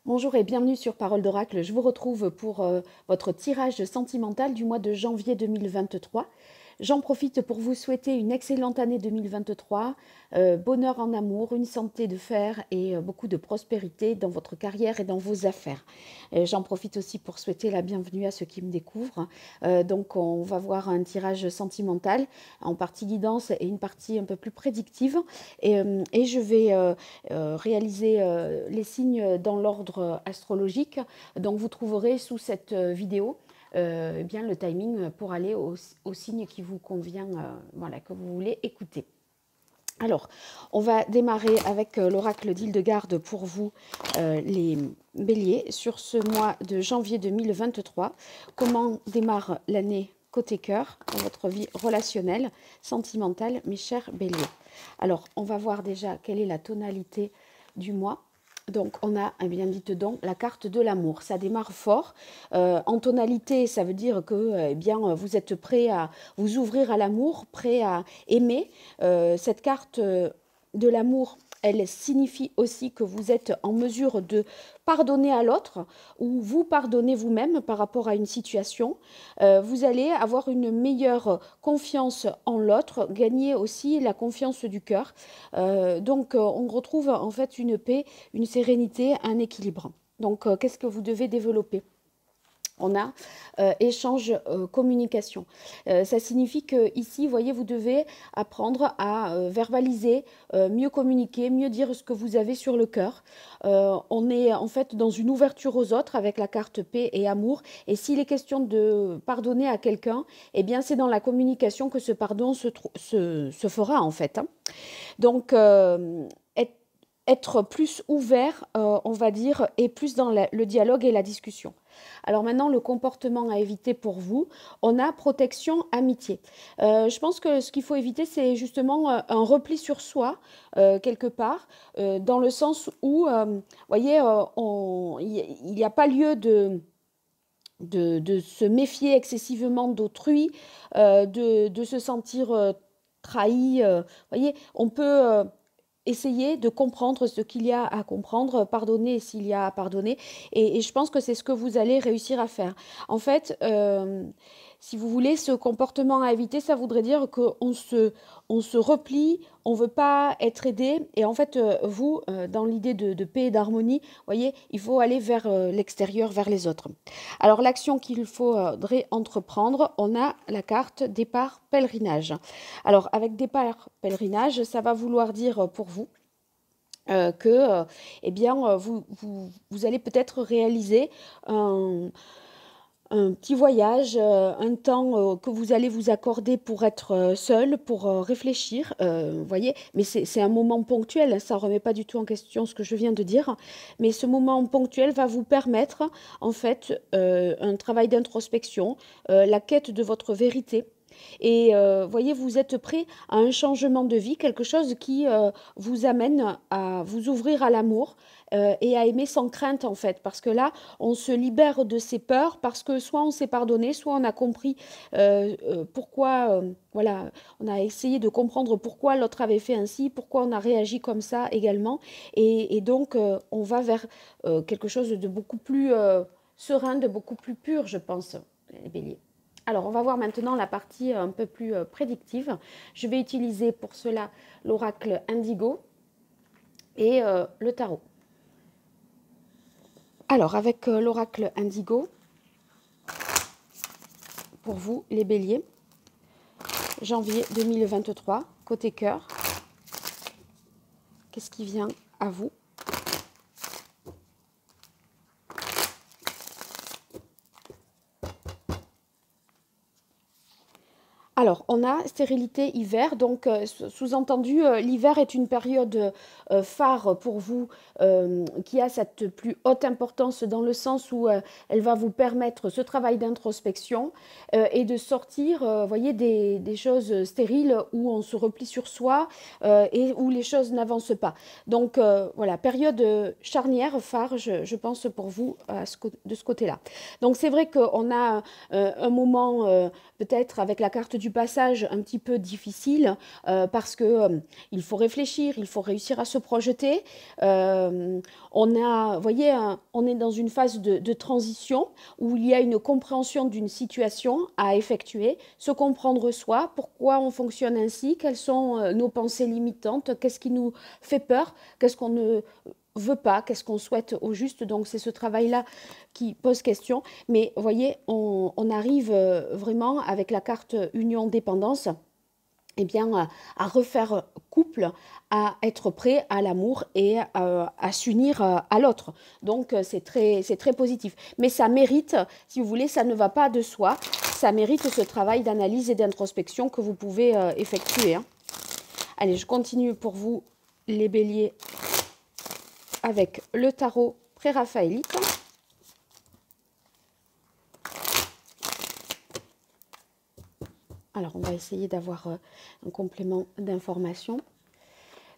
Bonjour et bienvenue sur Parole d'Oracle. Je vous retrouve pour votre tirage sentimental du mois de janvier 2023. J'en profite pour vous souhaiter une excellente année 2023, bonheur en amour, une santé de fer et beaucoup de prospérité dans votre carrière et dans vos affaires. J'en profite aussi pour souhaiter la bienvenue à ceux qui me découvrent. Donc on va voir un tirage sentimental en partie guidance et une partie un peu plus prédictive. Et je vais réaliser les signes dans l'ordre astrologique. Donc vous trouverez sous cette vidéo eh bien, le timing pour aller au signe qui vous convient, voilà, que vous voulez écouter. Alors, on va démarrer avec l'oracle d'Hildegarde pour vous, les béliers, sur ce mois de janvier 2023. Comment démarre l'année côté cœur dans votre vie relationnelle, sentimentale, mes chers béliers? Alors, on va voir déjà quelle est la tonalité du mois. Donc, on a, eh bien, dites donc, la carte de l'amour. Ça démarre fort. En tonalité, ça veut dire que, eh bien, vous êtes prêt à vous ouvrir à l'amour, prêt à aimer. Cette carte de l'amour, elle signifie aussi que vous êtes en mesure de pardonner à l'autre ou vous pardonner vous-même par rapport à une situation. Vous allez avoir une meilleure confiance en l'autre, gagner aussi la confiance du cœur. Donc, on retrouve en fait une paix, une sérénité, un équilibre. Donc, qu'est-ce que vous devez développer? On a échange, communication. Ça signifie que ici, vous voyez, vous devez apprendre à verbaliser, mieux communiquer, mieux dire ce que vous avez sur le cœur. On est en fait dans une ouverture aux autres avec la carte paix et amour. Et s'il est question de pardonner à quelqu'un, eh bien c'est dans la communication que ce pardon se fera en fait. Hein. Donc, être plus ouvert, on va dire, et plus dans le dialogue et la discussion. Alors maintenant, le comportement à éviter pour vous, on a protection, amitié. Je pense que ce qu'il faut éviter, c'est justement un repli sur soi, quelque part, dans le sens où, voyez, il n'y a pas lieu de se méfier excessivement d'autrui, de se sentir trahi. Voyez, on peut essayer de comprendre ce qu'il y a à comprendre, pardonner s'il y a à pardonner. Et je pense que c'est ce que vous allez réussir à faire. En fait, si vous voulez, ce comportement à éviter, ça voudrait dire on se replie, on ne veut pas être aidé. Et en fait, vous, dans l'idée de paix et d'harmonie, voyez, il faut aller vers l'extérieur, vers les autres. Alors, l'action qu'il faudrait entreprendre, on a la carte départ pèlerinage. Alors, avec départ pèlerinage, ça va vouloir dire pour vous que eh bien, vous allez peut-être réaliser un petit voyage, un temps que vous allez vous accorder pour être seul, pour réfléchir, voyez. Mais c'est un moment ponctuel, hein, ça ne remet pas du tout en question ce que je viens de dire. Mais ce moment ponctuel va vous permettre, en fait, un travail d'introspection, la quête de votre vérité. Et voyez, vous êtes prêt à un changement de vie, quelque chose qui vous amène à vous ouvrir à l'amour et à aimer sans crainte en fait. Parce que là, on se libère de ses peurs parce que soit on s'est pardonné, soit on a compris pourquoi, voilà, on a essayé de comprendre pourquoi l'autre avait fait ainsi, pourquoi on a réagi comme ça également. Et donc, on va vers quelque chose de beaucoup plus serein, de beaucoup plus pur, je pense, les béliers. Alors, on va voir maintenant la partie un peu plus prédictive. Je vais utiliser pour cela l'oracle Indigo et le tarot. Alors, avec l'oracle Indigo, pour vous, les béliers, janvier 2023, côté cœur, qu'est-ce qui vient à vous ? Alors, on a stérilité hiver, donc sous-entendu, l'hiver est une période phare pour vous qui a cette plus haute importance dans le sens où elle va vous permettre ce travail d'introspection et de sortir, voyez, des choses stériles où on se replie sur soi et où les choses n'avancent pas. Donc, voilà, période charnière, phare, je pense, pour vous de ce côté-là. Donc, c'est vrai qu'on a un moment, peut-être avec la carte du du passage un petit peu difficile parce que il faut réfléchir, il faut réussir à se projeter. Vous voyez, on est dans une phase de transition où il y a une compréhension d'une situation à effectuer, se comprendre soi, pourquoi on fonctionne ainsi, quelles sont nos pensées limitantes, qu'est-ce qui nous fait peur, qu'est-ce qu'on ne veut pas, qu'est-ce qu'on souhaite au juste. Donc c'est ce travail-là qui pose question. Mais vous voyez, on arrive vraiment avec la carte Union Dépendance, eh bien, à refaire couple, à être prêt à l'amour et à s'unir à l'autre. Donc c'est très positif. Mais ça mérite, si vous voulez, ça ne va pas de soi, ça mérite ce travail d'analyse et d'introspection que vous pouvez effectuer, hein. Allez, je continue pour vous, les béliers, avec le tarot pré-raphaélite. Alors, on va essayer d'avoir un complément d'information.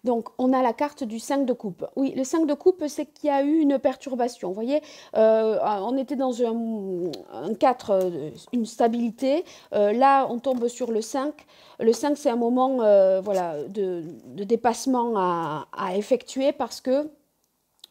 Donc, on a la carte du 5 de coupe. Oui, le 5 de coupe, c'est qu'il y a eu une perturbation. Vous voyez, on était dans un 4, une stabilité. Là, on tombe sur le 5. Le 5, c'est un moment voilà, de dépassement à effectuer parce que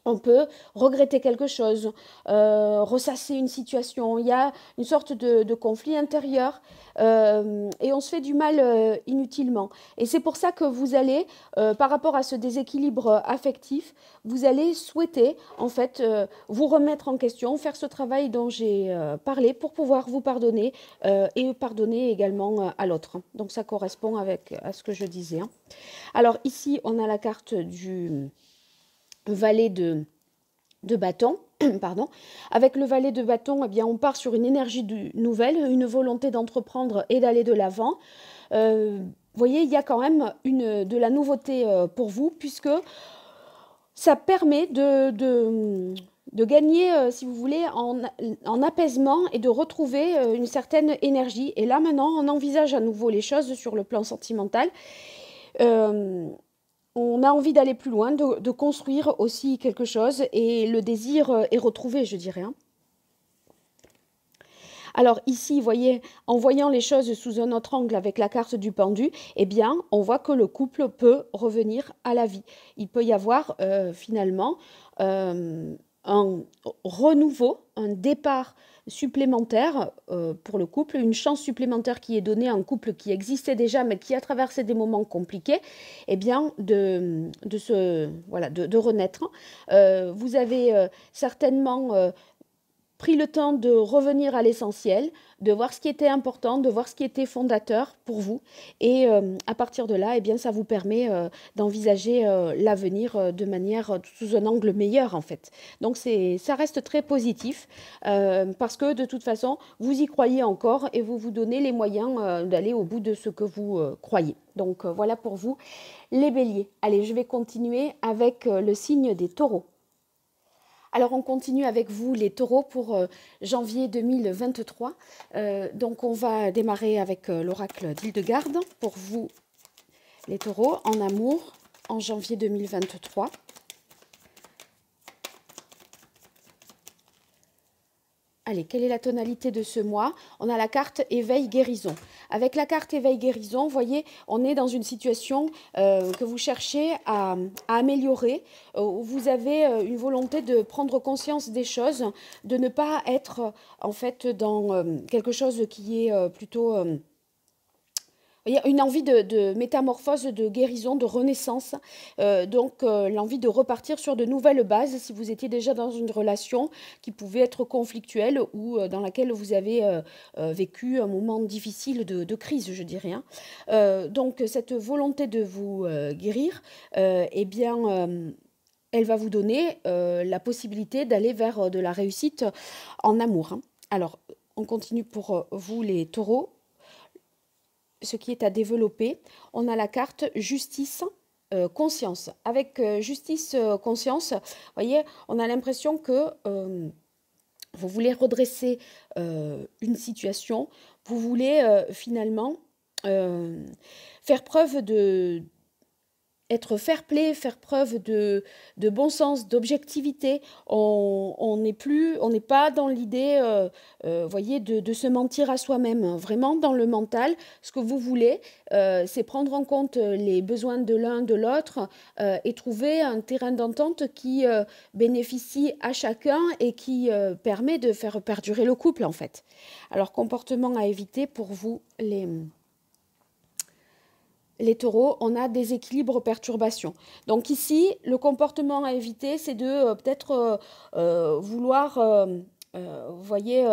on peut regretter quelque chose, ressasser une situation. Il y a une sorte de conflit intérieur et on se fait du mal inutilement. Et c'est pour ça que vous allez, par rapport à ce déséquilibre affectif, vous allez souhaiter en fait vous remettre en question, faire ce travail dont j'ai parlé pour pouvoir vous pardonner et pardonner également à l'autre. Donc ça correspond à ce que je disais, hein. Alors ici, on a la carte du valet de bâton, pardon. Avec le valet de bâton, eh bien, on part sur une énergie nouvelle, une volonté d'entreprendre et d'aller de l'avant. Vous voyez, il y a quand même de la nouveauté pour vous, puisque ça permet de gagner, si vous voulez, en apaisement et de retrouver une certaine énergie. Et là, maintenant, on envisage à nouveau les choses sur le plan sentimental. On a envie d'aller plus loin, de construire aussi quelque chose et le désir est retrouvé, je dirais, hein. Alors ici, vous voyez, en voyant les choses sous un autre angle avec la carte du pendu, eh bien, on voit que le couple peut revenir à la vie. Il peut y avoir finalement un renouveau, un départ supplémentaire pour le couple, une chance supplémentaire qui est donnée à un couple qui existait déjà mais qui a traversé des moments compliqués, eh bien de renaître. Vous avez certainement pris le temps de revenir à l'essentiel, de voir ce qui était important, de voir ce qui était fondateur pour vous. Et à partir de là, eh bien, ça vous permet d'envisager l'avenir de manière sous un angle meilleur, en fait. Donc, ça reste très positif parce que de toute façon, vous y croyez encore et vous vous donnez les moyens d'aller au bout de ce que vous croyez. Donc, voilà pour vous, les béliers. Allez, je vais continuer avec le signe des taureaux. Alors, on continue avec vous, les taureaux, pour janvier 2023. Donc, on va démarrer avec l'oracle d'Hildegarde pour vous, les taureaux, en amour, en janvier 2023. Allez, quelle est la tonalité de ce mois? On a la carte éveil guérison. Avec la carte éveil guérison, vous voyez, on est dans une situation que vous cherchez à améliorer. Où vous avez une volonté de prendre conscience des choses, de ne pas être en fait dans quelque chose qui est plutôt... il y a une envie de métamorphose, de guérison, de renaissance. Donc, l'envie de repartir sur de nouvelles bases si vous étiez déjà dans une relation qui pouvait être conflictuelle ou dans laquelle vous avez vécu un moment difficile de crise, je dirais, hein. Donc, cette volonté de vous guérir, eh bien... elle va vous donner la possibilité d'aller vers de la réussite en amour, hein. Alors, on continue pour vous, les taureaux. Ce qui est à développer, on a la carte justice, conscience. Avec justice, conscience, vous voyez, on a l'impression que vous voulez redresser une situation, vous voulez finalement faire preuve être fair-play, faire preuve de bon sens, d'objectivité. On n'est pas dans l'idée, voyez, de se mentir à soi-même, hein. Vraiment dans le mental, ce que vous voulez, c'est prendre en compte les besoins de l'un, de l'autre, et trouver un terrain d'entente qui bénéficie à chacun et qui permet de faire perdurer le couple, en fait. Alors, comportement à éviter pour vous, les taureaux, on a déséquilibre, perturbation. Donc ici, le comportement à éviter, c'est de peut-être vouloir, vous voyez,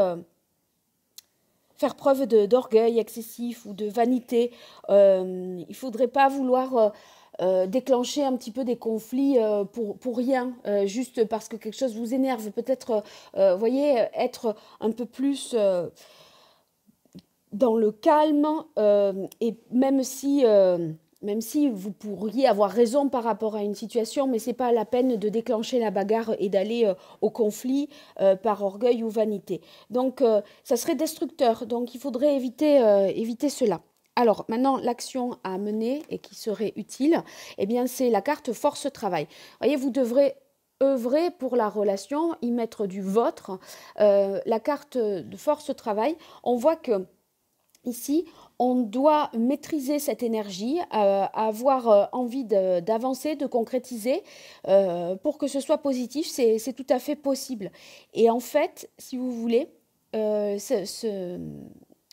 faire preuve d'orgueil excessif ou de vanité. Il ne faudrait pas vouloir déclencher un petit peu des conflits pour rien, juste parce que quelque chose vous énerve. Peut-être, vous voyez, être un peu plus dans le calme, et même si vous pourriez avoir raison par rapport à une situation, mais ce n'est pas la peine de déclencher la bagarre et d'aller au conflit par orgueil ou vanité. Donc, ça serait destructeur. Donc, il faudrait éviter cela. Alors, maintenant, l'action à mener et qui serait utile, eh bien, c'est la carte force-travail. Vous voyez, vous devrez œuvrer pour la relation, y mettre du vôtre. La carte de force-travail, on voit que ici, on doit maîtriser cette énergie, avoir envie d'avancer, de concrétiser. Pour que ce soit positif, c'est tout à fait possible. Et en fait, si vous voulez,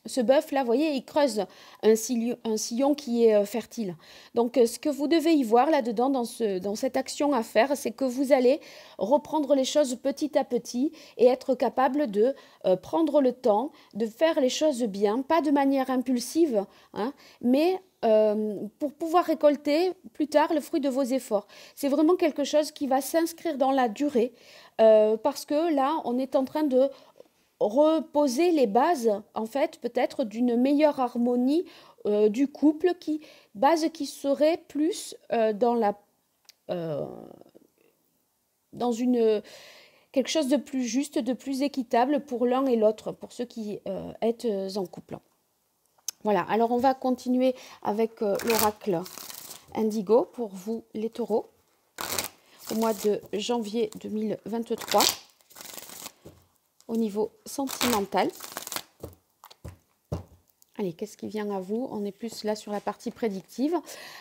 ce bœuf-là, vous voyez, il creuse un sillon qui est fertile. Donc, ce que vous devez y voir là-dedans, dans cette action à faire, c'est que vous allez reprendre les choses petit à petit et être capable de prendre le temps, de faire les choses bien, pas de manière impulsive, hein, mais pour pouvoir récolter plus tard le fruit de vos efforts. C'est vraiment quelque chose qui va s'inscrire dans la durée, parce que là, on est en train de reposer les bases, en fait, peut-être d'une meilleure harmonie du couple, base qui serait plus dans quelque chose de plus juste, de plus équitable pour l'un et l'autre, pour ceux qui êtes en couple. Voilà, alors on va continuer avec l'oracle Indigo pour vous les taureaux au mois de janvier 2023 au niveau sentimental. Allez, qu'est-ce qui vient à vous? On est plus là sur la partie prédictive.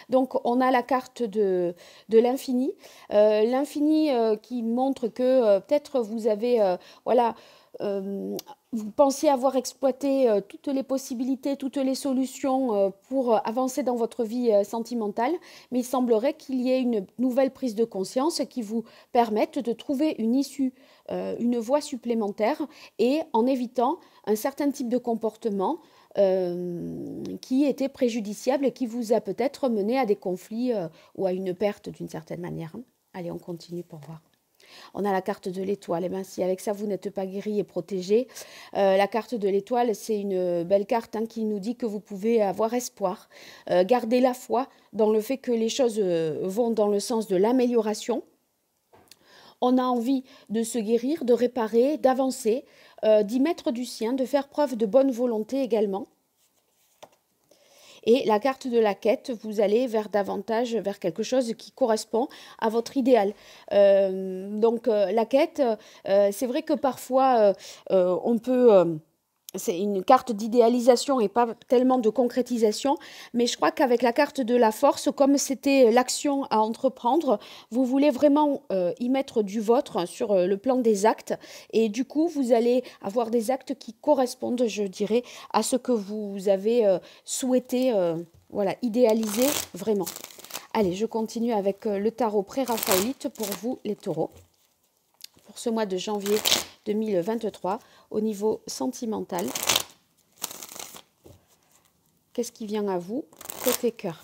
Donc, on a la carte de l'infini. L'infini qui montre que peut-être vous avez, voilà, vous pensiez avoir exploité toutes les possibilités, toutes les solutions pour avancer dans votre vie sentimentale, mais il semblerait qu'il y ait une nouvelle prise de conscience qui vous permette de trouver une issue, une voie supplémentaire, et en évitant un certain type de comportement qui était préjudiciable et qui vous a peut-être mené à des conflits ou à une perte d'une certaine manière. Allez, on continue pour voir. On a la carte de l'étoile. Et bien, si avec ça, vous n'êtes pas guéri et protégé, la carte de l'étoile, c'est une belle carte qui nous dit que vous pouvez avoir espoir, garder la foi dans le fait que les choses vont dans le sens de l'amélioration. On a envie de se guérir, de réparer, d'avancer, d'y mettre du sien, de faire preuve de bonne volonté également. Et la carte de la quête, vous allez davantage vers quelque chose qui correspond à votre idéal. Donc la quête, c'est vrai que parfois on peut... c'est une carte d'idéalisation et pas tellement de concrétisation, mais je crois qu'avec la carte de la force, comme c'était l'action à entreprendre, vous voulez vraiment y mettre du vôtre sur le plan des actes, et du coup, vous allez avoir des actes qui correspondent, je dirais, à ce que vous avez souhaité, voilà, idéaliser vraiment. Allez, je continue avec le tarot pré-raphaélite pour vous, les taureaux, pour ce mois de janvier 2023, au niveau sentimental. Qu'est-ce qui vient à vous côté cœur?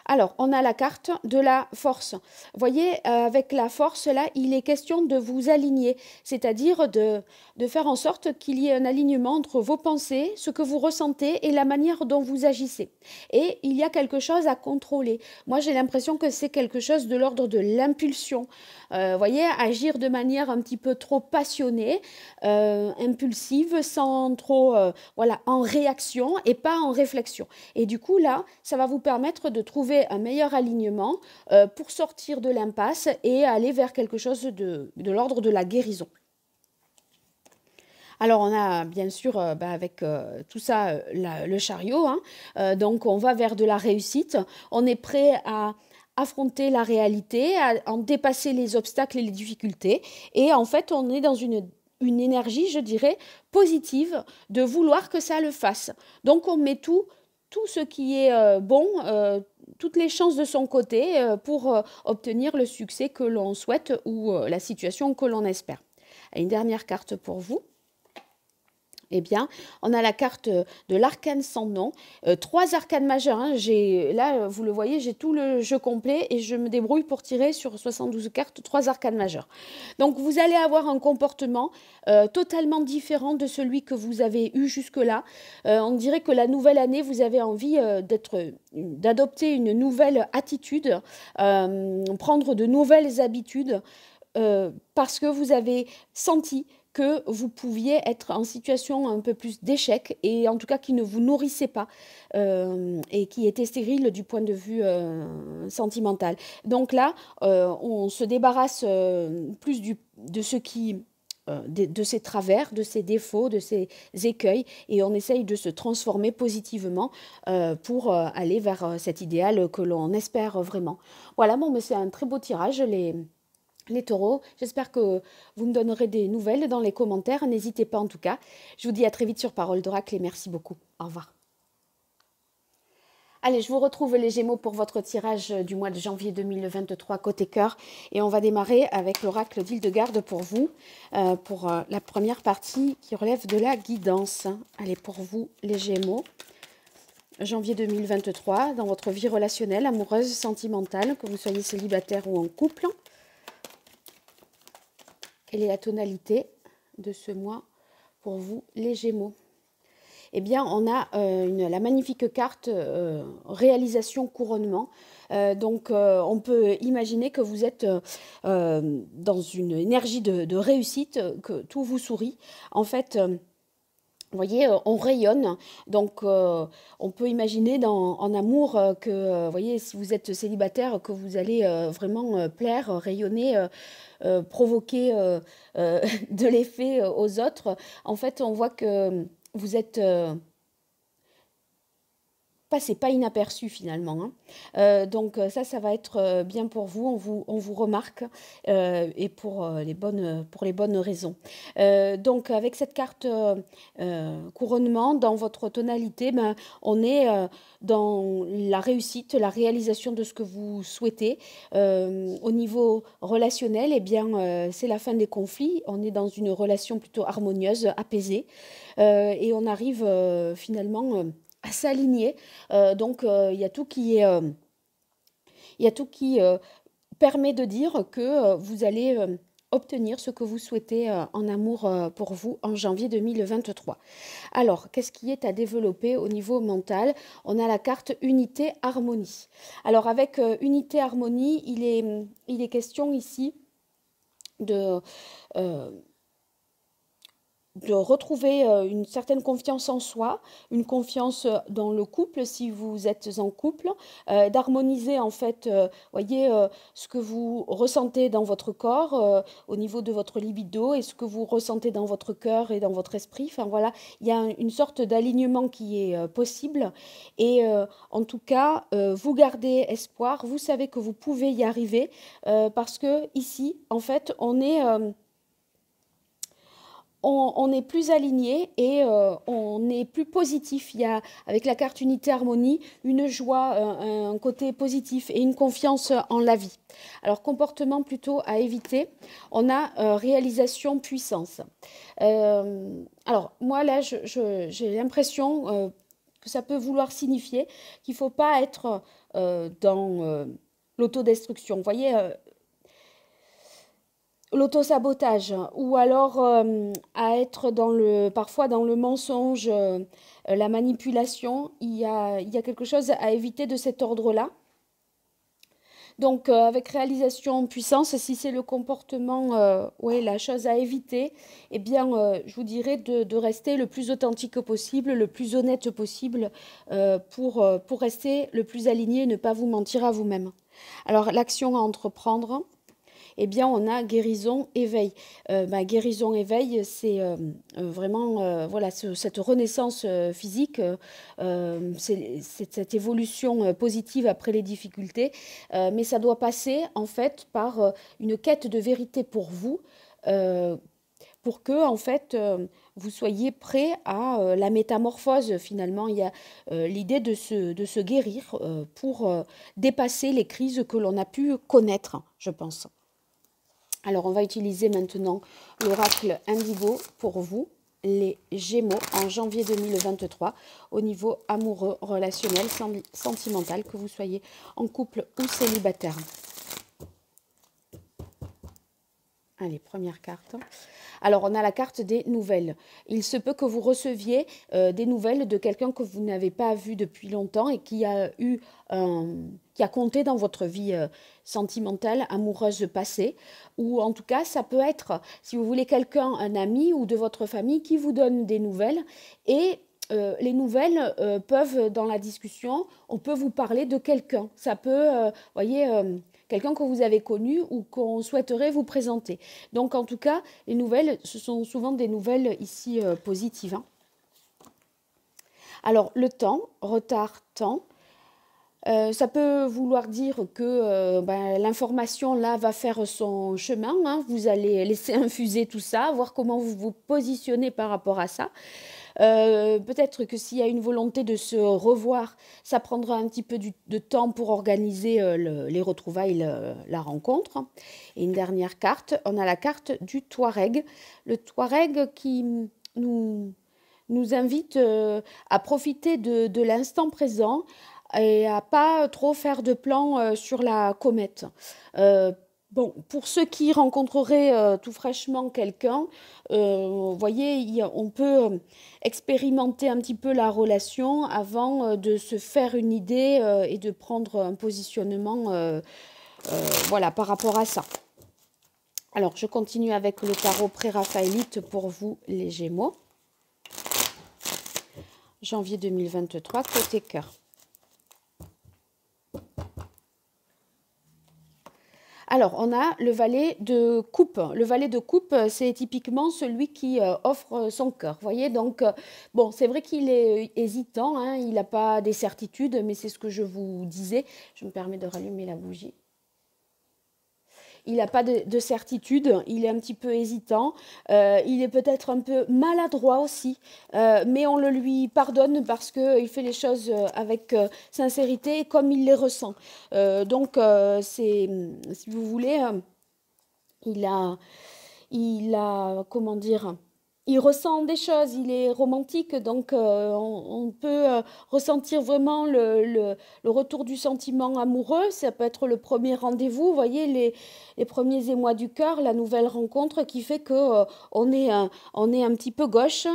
Alors, on a la carte de la force. Vous voyez, avec la force, là, il est question de vous aligner, c'est-à-dire de faire en sorte qu'il y ait un alignement entre vos pensées, ce que vous ressentez et la manière dont vous agissez. Et il y a quelque chose à contrôler. Moi, j'ai l'impression que c'est quelque chose de l'ordre de l'impulsion. Vous voyez, agir de manière un petit peu trop passionnée, impulsive, sans trop, voilà, en réaction et pas en réflexion. Et du coup, là, ça va vous permettre de trouver un meilleur alignement pour sortir de l'impasse et aller vers quelque chose de l'ordre de la guérison. Alors, on a bien sûr, avec tout ça, le chariot, hein. Donc, on va vers de la réussite. On est prêt à affronter la réalité, à en dépasser les obstacles et les difficultés. Et en fait, on est dans une énergie, je dirais, positive de vouloir que ça le fasse. Donc, on met tout ce qui est bon, toutes les chances de son côté pour obtenir le succès que l'on souhaite ou la situation que l'on espère. Et une dernière carte pour vous. Eh bien, on a la carte de l'arcane sans nom, 3 arcanes majeures, hein. Là, vous le voyez, j'ai tout le jeu complet et je me débrouille pour tirer sur 72 cartes 3 arcanes majeures. Donc, vous allez avoir un comportement totalement différent de celui que vous avez eu jusque-là. On dirait que la nouvelle année, vous avez envie d'adopter une nouvelle attitude, prendre de nouvelles habitudes, parce que vous avez senti que vous pouviez être en situation un peu plus d'échec et en tout cas qui ne vous nourrissait pas et qui était stérile du point de vue sentimental. Donc là, on se débarrasse plus de ce qui... de ses travers, de ses défauts, de ses écueils, et on essaye de se transformer positivement pour aller vers cet idéal que l'on espère vraiment. Voilà, bon, mais c'est un très beau tirage, les taureaux. J'espère que vous me donnerez des nouvelles dans les commentaires. N'hésitez pas en tout cas. Je vous dis à très vite sur Parole d'Oracle et merci beaucoup. Au revoir. Allez, je vous retrouve les Gémeaux pour votre tirage du mois de janvier 2023 côté cœur. Et on va démarrer avec l'oracle d'Hildegarde pour vous, pour la première partie qui relève de la guidance. Allez, pour vous les Gémeaux, janvier 2023, dans votre vie relationnelle, amoureuse, sentimentale, que vous soyez célibataire ou en couple. Quelle est la tonalité de ce mois pour vous, les Gémeaux? Eh bien, on a la magnifique carte réalisation couronnement. Donc, on peut imaginer que vous êtes dans une énergie de réussite, que tout vous sourit. En fait, vous voyez, on rayonne, donc on peut imaginer en amour que, vous voyez, si vous êtes célibataire, que vous allez vraiment plaire, rayonner, provoquer de l'effet aux autres. En fait, on voit que vous êtes passez pas inaperçu finalement, hein. Donc ça va être bien pour vous, on vous remarque et pour les bonnes raisons. Donc avec cette carte couronnement dans votre tonalité, on est dans la réussite, la réalisation de ce que vous souhaitez. Au niveau relationnel, eh bien c'est la fin des conflits, on est dans une relation plutôt harmonieuse, apaisée et on arrive finalement à s'aligner. Donc, il y a tout qui permet de dire que vous allez obtenir ce que vous souhaitez en amour pour vous en janvier 2023. Alors, qu'est-ce qui est à développer au niveau mental? On a la carte unité harmonie. Alors, avec unité harmonie, il est question ici de retrouver une certaine confiance en soi, une confiance dans le couple si vous êtes en couple, d'harmoniser en fait, voyez, ce que vous ressentez dans votre corps au niveau de votre libido et ce que vous ressentez dans votre cœur et dans votre esprit. Enfin voilà, il y a une sorte d'alignement qui est possible et en tout cas, vous gardez espoir, vous savez que vous pouvez y arriver parce que ici, en fait, on est plus aligné et on est plus positif. Il y a, avec la carte unité harmonie, une joie, un côté positif et une confiance en la vie. Alors, comportement plutôt à éviter, on a réalisation puissance. Alors, moi là, j'ai l'impression que ça peut vouloir signifier qu'il ne faut pas être dans l'autodestruction. Vous voyez, l'autosabotage, ou alors à être parfois dans le mensonge, la manipulation. Il y a quelque chose à éviter de cet ordre-là. Donc, avec réalisation puissance, si c'est le comportement, ouais, la chose à éviter, eh bien, je vous dirais de rester le plus authentique possible, le plus honnête possible, pour rester le plus aligné et ne pas vous mentir à vous-même. Alors, l'action à entreprendre, eh bien, on a guérison, éveil. Guérison, éveil, c'est vraiment voilà, cette renaissance physique, c'est cette évolution positive après les difficultés, mais ça doit passer en fait par une quête de vérité pour vous, euh, pour que en fait vous soyez prêt à la métamorphose. Finalement, il y a l'idée de se guérir pour dépasser les crises que l'on a pu connaître, je pense. Alors, on va utiliser maintenant l'oracle Indigo pour vous, les Gémeaux, en janvier 2023, au niveau amoureux, relationnel, sentimental, que vous soyez en couple ou célibataire. Allez, première carte. Alors, on a la carte des nouvelles. Il se peut que vous receviez des nouvelles de quelqu'un que vous n'avez pas vu depuis longtemps et qui a compté dans votre vie sentimentale, amoureuse passée. Ou en tout cas, ça peut être, si vous voulez, quelqu'un, un ami ou de votre famille qui vous donne des nouvelles. Et les nouvelles peuvent, dans la discussion, on peut vous parler de quelqu'un. Ça peut, voyez... quelqu'un que vous avez connu ou qu'on souhaiterait vous présenter. Donc, en tout cas, les nouvelles, ce sont souvent des nouvelles ici positives. Hein. Alors, le temps, retard, temps. Ça peut vouloir dire que l'information, là, va faire son chemin. Hein. Vous allez laisser infuser tout ça, voir comment vous vous positionnez par rapport à ça. Peut-être que s'il y a une volonté de se revoir, ça prendra un petit peu de temps pour organiser les retrouvailles, la rencontre. Et une dernière carte, on a la carte du Touareg. Le Touareg qui nous invite à profiter de l'instant présent et à pas trop faire de plans sur la comète. Bon, pour ceux qui rencontreraient tout fraîchement quelqu'un, vous voyez, on peut expérimenter un petit peu la relation avant de se faire une idée et de prendre un positionnement voilà, par rapport à ça. Alors, je continue avec le tarot pré-raphaélite pour vous, les Gémeaux. Janvier 2023, côté cœur. Alors, on a le valet de coupe. Le valet de coupe, c'est typiquement celui qui offre son cœur. Vous voyez, donc, bon, c'est vrai qu'il est hésitant, hein, il n'a pas des certitudes, mais c'est ce que je vous disais. Je me permets de rallumer la bougie. Il n'a pas de certitude, il est un petit peu hésitant, il est peut-être un peu maladroit aussi, mais on le lui pardonne parce qu'il fait les choses avec sincérité et comme il les ressent. Donc, si vous voulez, il a, comment dire, il ressent des choses, il est romantique, donc on peut ressentir vraiment le retour du sentiment amoureux. Ça peut être le premier rendez-vous, vous voyez, les premiers émois du cœur, la nouvelle rencontre qui fait que on est un petit peu gauche,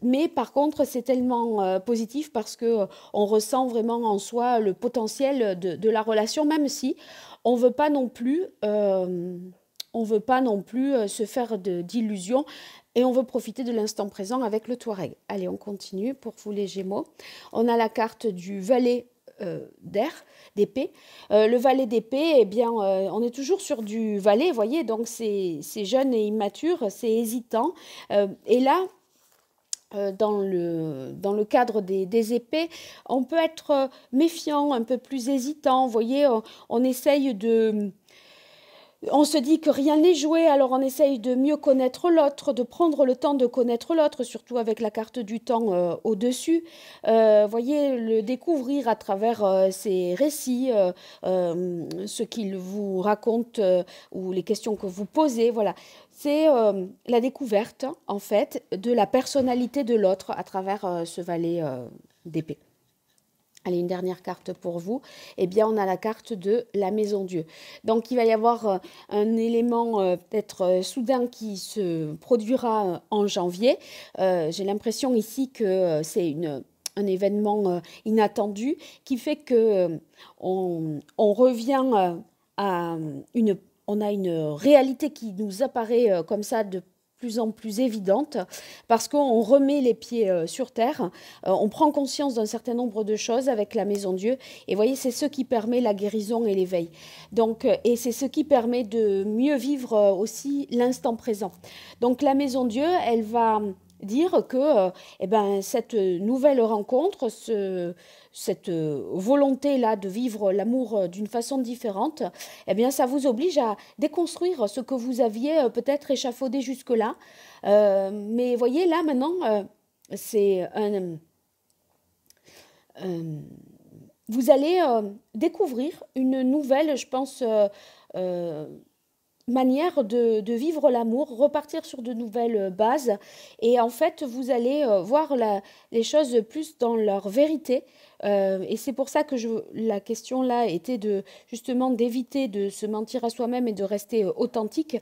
mais par contre c'est tellement positif parce que on ressent vraiment en soi le potentiel de la relation, même si on veut pas non plus... on ne veut pas non plus se faire d'illusions et on veut profiter de l'instant présent avec le Touareg. Allez, on continue pour vous les Gémeaux. On a la carte du valet d'épée. Le valet d'épée, eh bien, on est toujours sur du valet, vous voyez, donc c'est jeune et immature, c'est hésitant. Et là, dans le cadre des épées, on peut être méfiant, un peu plus hésitant. Vous voyez, on essaye de... On se dit que rien n'est joué, alors on essaye de mieux connaître l'autre, de prendre le temps de connaître l'autre, surtout avec la carte du temps au-dessus. Voyez, le découvrir à travers ses récits, ce qu'il vous raconte ou les questions que vous posez, voilà. C'est la découverte, en fait, de la personnalité de l'autre à travers ce valet d'épée. Allez, une dernière carte pour vous. Eh bien, on a la carte de la Maison Dieu. Donc, il va y avoir un élément peut-être soudain qui se produira en janvier. J'ai l'impression ici que c'est un événement inattendu qui fait que on revient à une... On a une réalité qui nous apparaît comme ça de plus en plus évidente parce qu'on remet les pieds sur terre, on prend conscience d'un certain nombre de choses avec la Maison Dieu et voyez c'est ce qui permet la guérison et l'éveil. Donc et c'est ce qui permet de mieux vivre aussi l'instant présent. Donc la Maison Dieu, elle va dire que eh ben, cette nouvelle rencontre, cette volonté-là de vivre l'amour d'une façon différente, eh bien, ça vous oblige à déconstruire ce que vous aviez peut-être échafaudé jusque-là. Mais voyez, là, maintenant, c'est vous allez découvrir une nouvelle, je pense, manière de vivre l'amour, repartir sur de nouvelles bases. Et en fait, vous allez voir les choses plus dans leur vérité. Et c'est pour ça que la question là était de justement d'éviter de se mentir à soi-même et de rester authentique.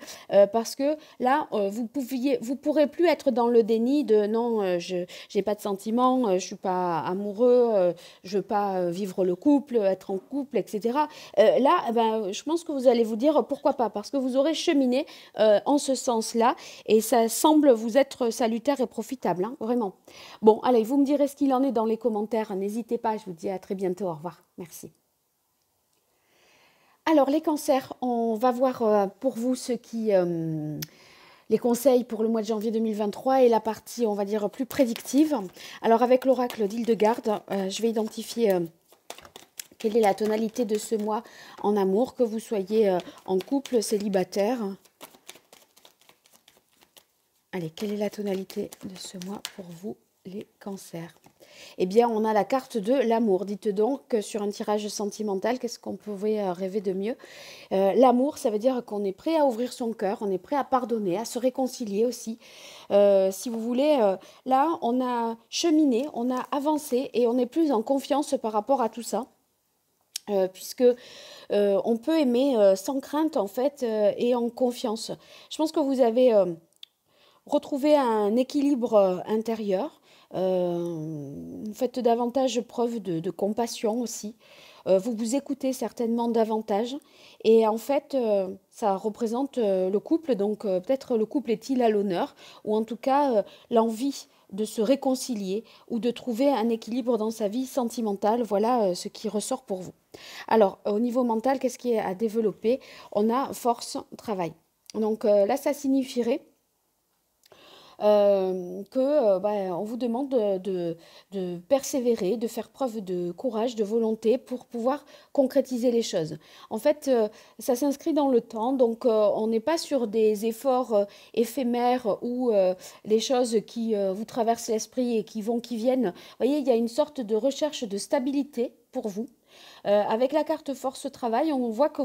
Parce que là, vous pourrez plus être dans le déni de non, je n'ai pas de sentiments, je suis pas amoureux, je veux pas vivre le couple, être en couple, etc. Là, ben, je pense que vous allez vous dire pourquoi pas, parce que vous aurez cheminé en ce sens-là et ça semble vous être salutaire et profitable, hein, vraiment. Bon, allez, vous me direz ce qu'il en est dans les commentaires, n'hésitez pas, je vous dis à très bientôt, au revoir, merci. Alors, les cancers, on va voir pour vous ce qui... les conseils pour le mois de janvier 2023 et la partie, on va dire, plus prédictive. Alors, avec l'oracle d'Hildegarde, je vais identifier... quelle est la tonalité de ce mois en amour, que vous soyez en couple, célibataire. Allez, quelle est la tonalité de ce mois pour vous, les cancers? Eh bien, on a la carte de l'amour. Dites donc, sur un tirage sentimental, qu'est-ce qu'on pouvait rêver de mieux? L'amour, ça veut dire qu'on est prêt à ouvrir son cœur, on est prêt à pardonner, à se réconcilier aussi. Si vous voulez, là, on a cheminé, on a avancé et on est plus en confiance par rapport à tout ça. Puisque on peut aimer sans crainte en fait et en confiance. Je pense que vous avez retrouvé un équilibre intérieur. Vous faites davantage preuve de compassion aussi. Vous vous écoutez certainement davantage. Et en fait, ça représente le couple. Donc peut-être le couple est-il à l'honneur, ou en tout cas l'envie de se réconcilier ou de trouver un équilibre dans sa vie sentimentale. Voilà ce qui ressort pour vous. Alors, au niveau mental, qu'est-ce qui est à développer? On a force, travail. Donc là, ça signifierait on vous demande de persévérer, de faire preuve de courage, de volonté pour pouvoir concrétiser les choses. En fait, ça s'inscrit dans le temps, donc on n'est pas sur des efforts éphémères ou les choses qui vous traversent l'esprit et qui vont, qui viennent. Vous voyez, il y a une sorte de recherche de stabilité pour vous. Avec la carte force travail, on voit que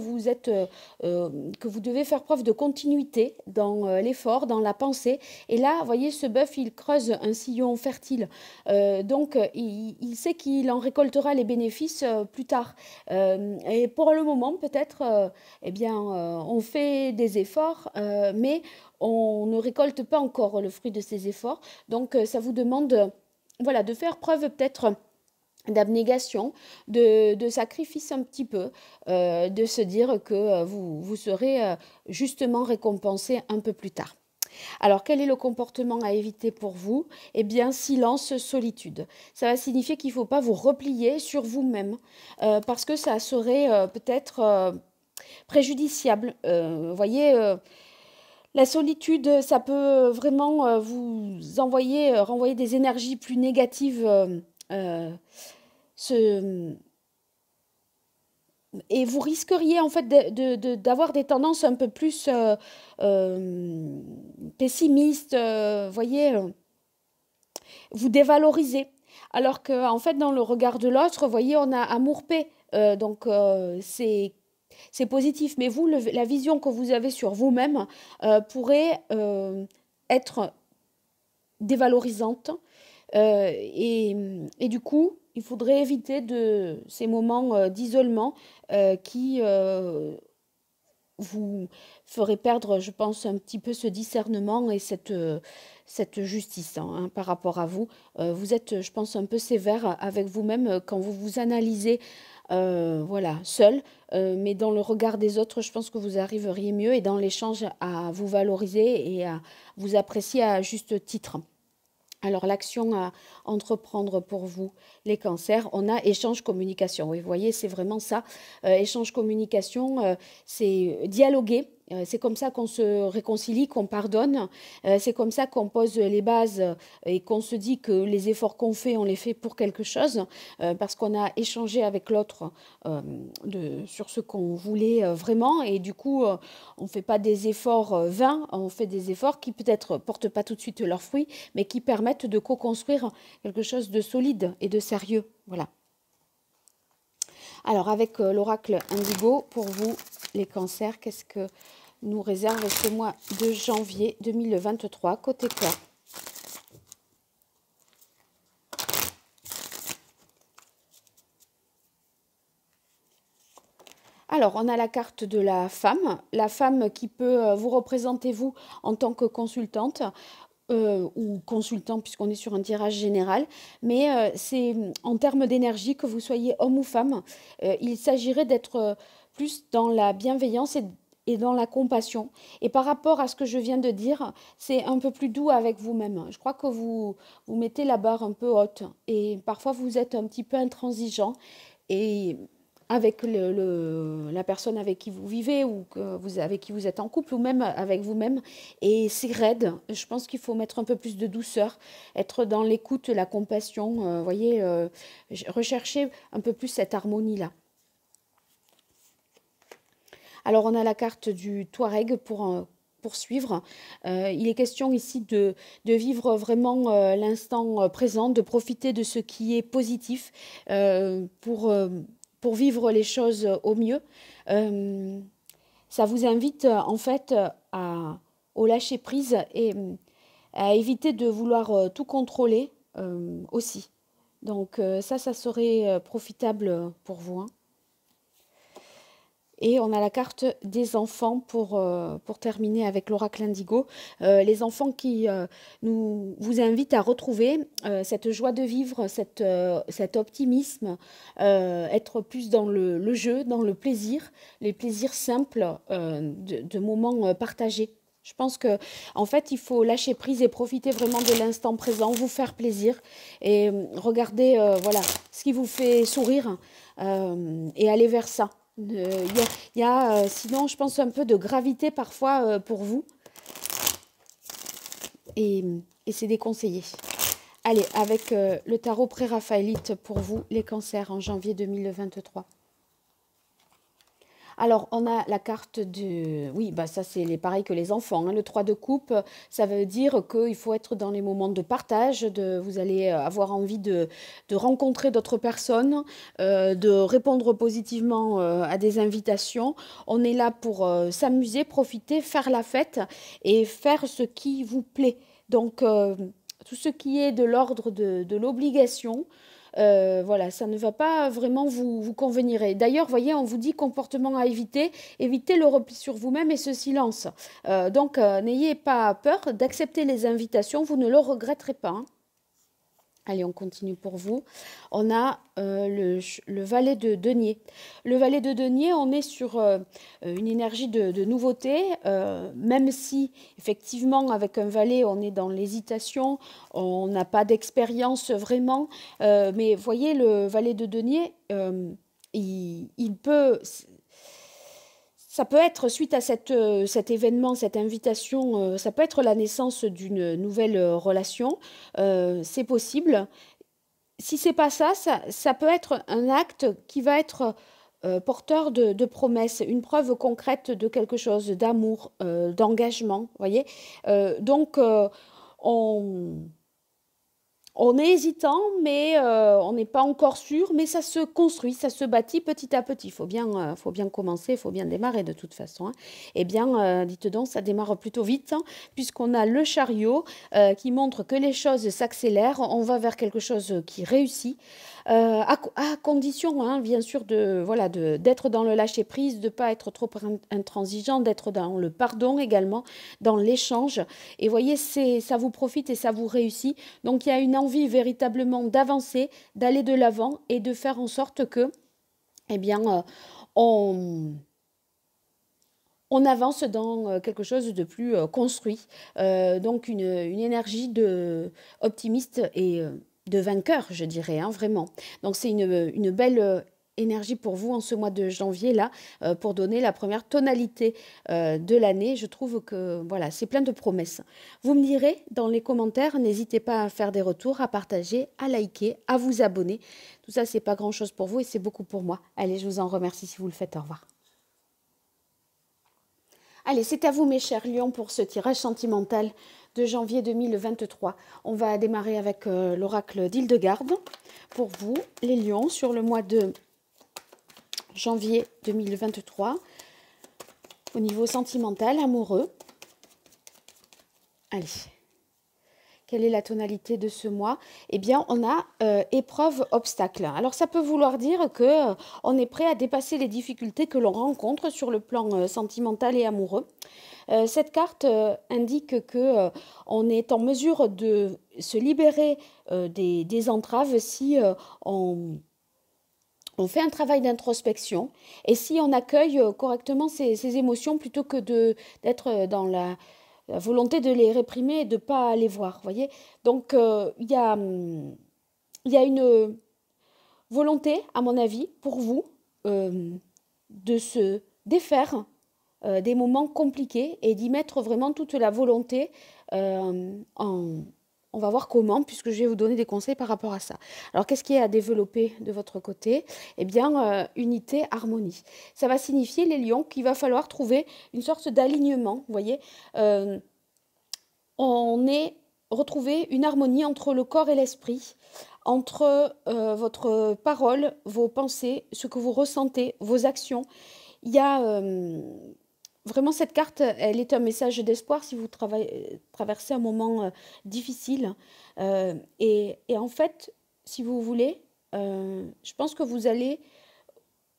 que vous devez faire preuve de continuité dans l'effort, dans la pensée. Et là, vous voyez, ce bœuf, il creuse un sillon fertile. Donc, il sait qu'il en récoltera les bénéfices plus tard. Et pour le moment, peut-être, eh bien, on fait des efforts, mais on ne récolte pas encore le fruit de ces efforts. Donc, ça vous demande, voilà, de faire preuve peut-être d'abnégation, de sacrifice un petit peu, de se dire que vous serez justement récompensé un peu plus tard. Alors, quel est le comportement à éviter pour vous? Eh bien, silence, solitude. Ça va signifier qu'il ne faut pas vous replier sur vous-même, parce que ça serait peut-être préjudiciable. Vous voyez, la solitude, ça peut vraiment vous renvoyer des énergies plus négatives. Ce... Et vous risqueriez en fait d'avoir des tendances un peu plus pessimistes, voyez, vous dévaloriser. Alors qu'en fait, dans le regard de l'autre, voyez, on a amour-paix. Donc, c'est positif. Mais vous, la vision que vous avez sur vous-même pourrait être dévalorisante. Et du coup, il faudrait éviter ces moments d'isolement qui vous feraient perdre, je pense, un petit peu ce discernement et cette justice hein, par rapport à vous. Vous êtes, je pense, un peu sévère avec vous-même quand vous vous analysez voilà, seul, mais dans le regard des autres, je pense que vous arriveriez mieux et dans l'échange à vous valoriser et à vous apprécier à juste titre. Alors, l'action à entreprendre pour vous, les cancers, on a échange communication. Oui, vous voyez, c'est vraiment ça. Échange communication, c'est dialoguer. C'est comme ça qu'on se réconcilie, qu'on pardonne. C'est comme ça qu'on pose les bases et qu'on se dit que les efforts qu'on fait, on les fait pour quelque chose, parce qu'on a échangé avec l'autre sur ce qu'on voulait vraiment. Et du coup, on ne fait pas des efforts vains, on fait des efforts qui peut-être portent pas tout de suite leurs fruits, mais qui permettent de co-construire quelque chose de solide et de sérieux. Voilà. Alors, avec l'oracle Indigo, pour vous, les cancers, qu'est-ce que nous réserve ce mois de janvier 2023, côté cœur? Alors, on a la carte de la femme qui peut vous représenter, vous, en tant que consultante, ou consultant puisqu'on est sur un tirage général, mais c'est en termes d'énergie, que vous soyez homme ou femme, il s'agirait d'être plus dans la bienveillance et dans la compassion. Et par rapport à ce que je viens de dire, c'est un peu plus doux avec vous-même. Je crois que vous mettez la barre un peu haute et parfois vous êtes un petit peu intransigeant et avec la personne avec qui vous vivez ou avec qui vous êtes en couple ou même avec vous-même. Et c'est raide. Je pense qu'il faut mettre un peu plus de douceur, être dans l'écoute, la compassion. Voyez, rechercher un peu plus cette harmonie-là. Alors, on a la carte du Touareg pour poursuivre. Il est question ici de vivre vraiment l'instant présent, de profiter de ce qui est positif pour vivre les choses au mieux. Ça vous invite en fait au lâcher prise et à éviter de vouloir tout contrôler aussi. Donc ça serait profitable pour vous. Hein. Et on a la carte des enfants pour terminer avec l'oracle Indigo. Les enfants qui vous invitent à retrouver cette joie de vivre, cet optimisme, être plus dans le jeu, dans le plaisir, les plaisirs simples de moments partagés. Je pense que en fait, il faut lâcher prise et profiter vraiment de l'instant présent, vous faire plaisir et regarder voilà, ce qui vous fait sourire et aller vers ça. Il y a sinon, je pense, un peu de gravité parfois pour vous. Et c'est déconseillé. Allez, avec le tarot pré-raphaélite pour vous, les cancers en janvier 2023. Alors, on a la carte de... Oui, bah ça, c'est pareil que les enfants. Hein. Le 3 de coupe, ça veut dire qu'il faut être dans les moments de partage. Vous allez avoir envie de rencontrer d'autres personnes, de répondre positivement à des invitations. On est là pour s'amuser, profiter, faire la fête et faire ce qui vous plaît. Donc, tout ce qui est de l'ordre de l'obligation, voilà, ça ne va pas vraiment vous convenir. D'ailleurs, voyez, on vous dit comportement à éviter, évitez le repli sur vous-même et ce silence. Donc, n'ayez pas peur d'accepter les invitations, vous ne le regretterez pas. Hein. Allez, on continue pour vous. On a le valet de denier. Le valet de denier, on est sur une énergie de nouveauté, même si, effectivement, avec un valet, on est dans l'hésitation, on n'a pas d'expérience vraiment. Mais voyez, le valet de denier, il peut... Ça peut être, suite à cet événement, cette invitation, ça peut être la naissance d'une nouvelle relation. C'est possible. Si c'est pas ça, ça peut être un acte qui va être porteur de promesses, une preuve concrète de quelque chose, d'amour, d'engagement, voyez. Donc, on est hésitant, mais on n'est pas encore sûr, mais ça se construit, ça se bâtit petit à petit. Faut bien commencer, il faut bien démarrer de toute façon. Hein. Eh bien, dites donc, ça démarre plutôt vite, hein, puisqu'on a le chariot qui montre que les choses s'accélèrent, on va vers quelque chose qui réussit. à condition, hein, bien sûr, voilà, d'être dans le lâcher-prise, de ne pas être trop intransigeant, d'être dans le pardon également, dans l'échange. Et voyez, ça vous profite et ça vous réussit. Donc, il y a une envie véritablement d'avancer, d'aller de l'avant et de faire en sorte que, eh bien, on avance dans quelque chose de plus construit. Donc, une énergie optimiste et de vainqueur, je dirais, hein, vraiment. Donc, c'est une belle énergie pour vous en ce mois de janvier, là, pour donner la première tonalité de l'année. Je trouve que, voilà, c'est plein de promesses. Vous me direz dans les commentaires, n'hésitez pas à faire des retours, à partager, à liker, à vous abonner. Tout ça, c'est pas grand-chose pour vous et c'est beaucoup pour moi. Allez, je vous en remercie si vous le faites. Au revoir. Allez, c'est à vous mes chers lions pour ce tirage sentimental de janvier 2023. On va démarrer avec l'oracle d'Hildegarde. Pour vous, les lions, sur le mois de janvier 2023, au niveau sentimental, amoureux. Allez, quelle est la tonalité de ce mois? Eh bien, on a épreuve, obstacle. Alors, ça peut vouloir dire que on est prêt à dépasser les difficultés que l'on rencontre sur le plan sentimental et amoureux. Cette carte indique que on est en mesure de se libérer des entraves si on fait un travail d'introspection et si on accueille correctement ces émotions plutôt que d'être dans la volonté de les réprimer et de ne pas les voir, voyez. Donc, il y a une volonté, à mon avis, pour vous, de se défaire des moments compliqués et d'y mettre vraiment toute la volonté on va voir comment, puisque je vais vous donner des conseils par rapport à ça. Alors, qu'est-ce qui est à développer de votre côté? Eh bien, unité, harmonie. Ça va signifier, les lions, qu'il va falloir trouver une sorte d'alignement, vous voyez. Retrouver une harmonie entre le corps et l'esprit, entre votre parole, vos pensées, ce que vous ressentez, vos actions. Il y a vraiment cette carte, elle est un message d'espoir si vous traversez un moment difficile. Et en fait, si vous voulez, je pense que vous allez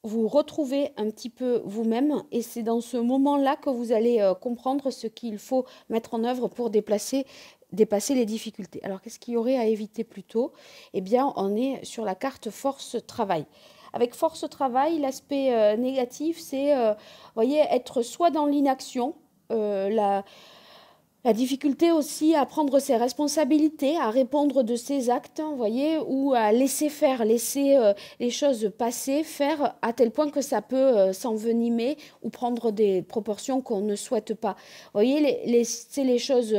vous retrouver un petit peu vous-même et c'est dans ce moment-là que vous allez comprendre ce qu'il faut mettre en œuvre pour dépasser les difficultés. Alors, qu'est-ce qu'il y aurait à éviter plutôt? Eh bien, on est sur la carte force-travail. Avec force-travail, l'aspect négatif, c'est, voyez, être soit dans l'inaction, la difficulté aussi à prendre ses responsabilités, à répondre de ses actes, vous voyez, ou à laisser faire, laisser les choses passer, faire à tel point que ça peut s'envenimer ou prendre des proportions qu'on ne souhaite pas. Vous voyez, c'est les choses...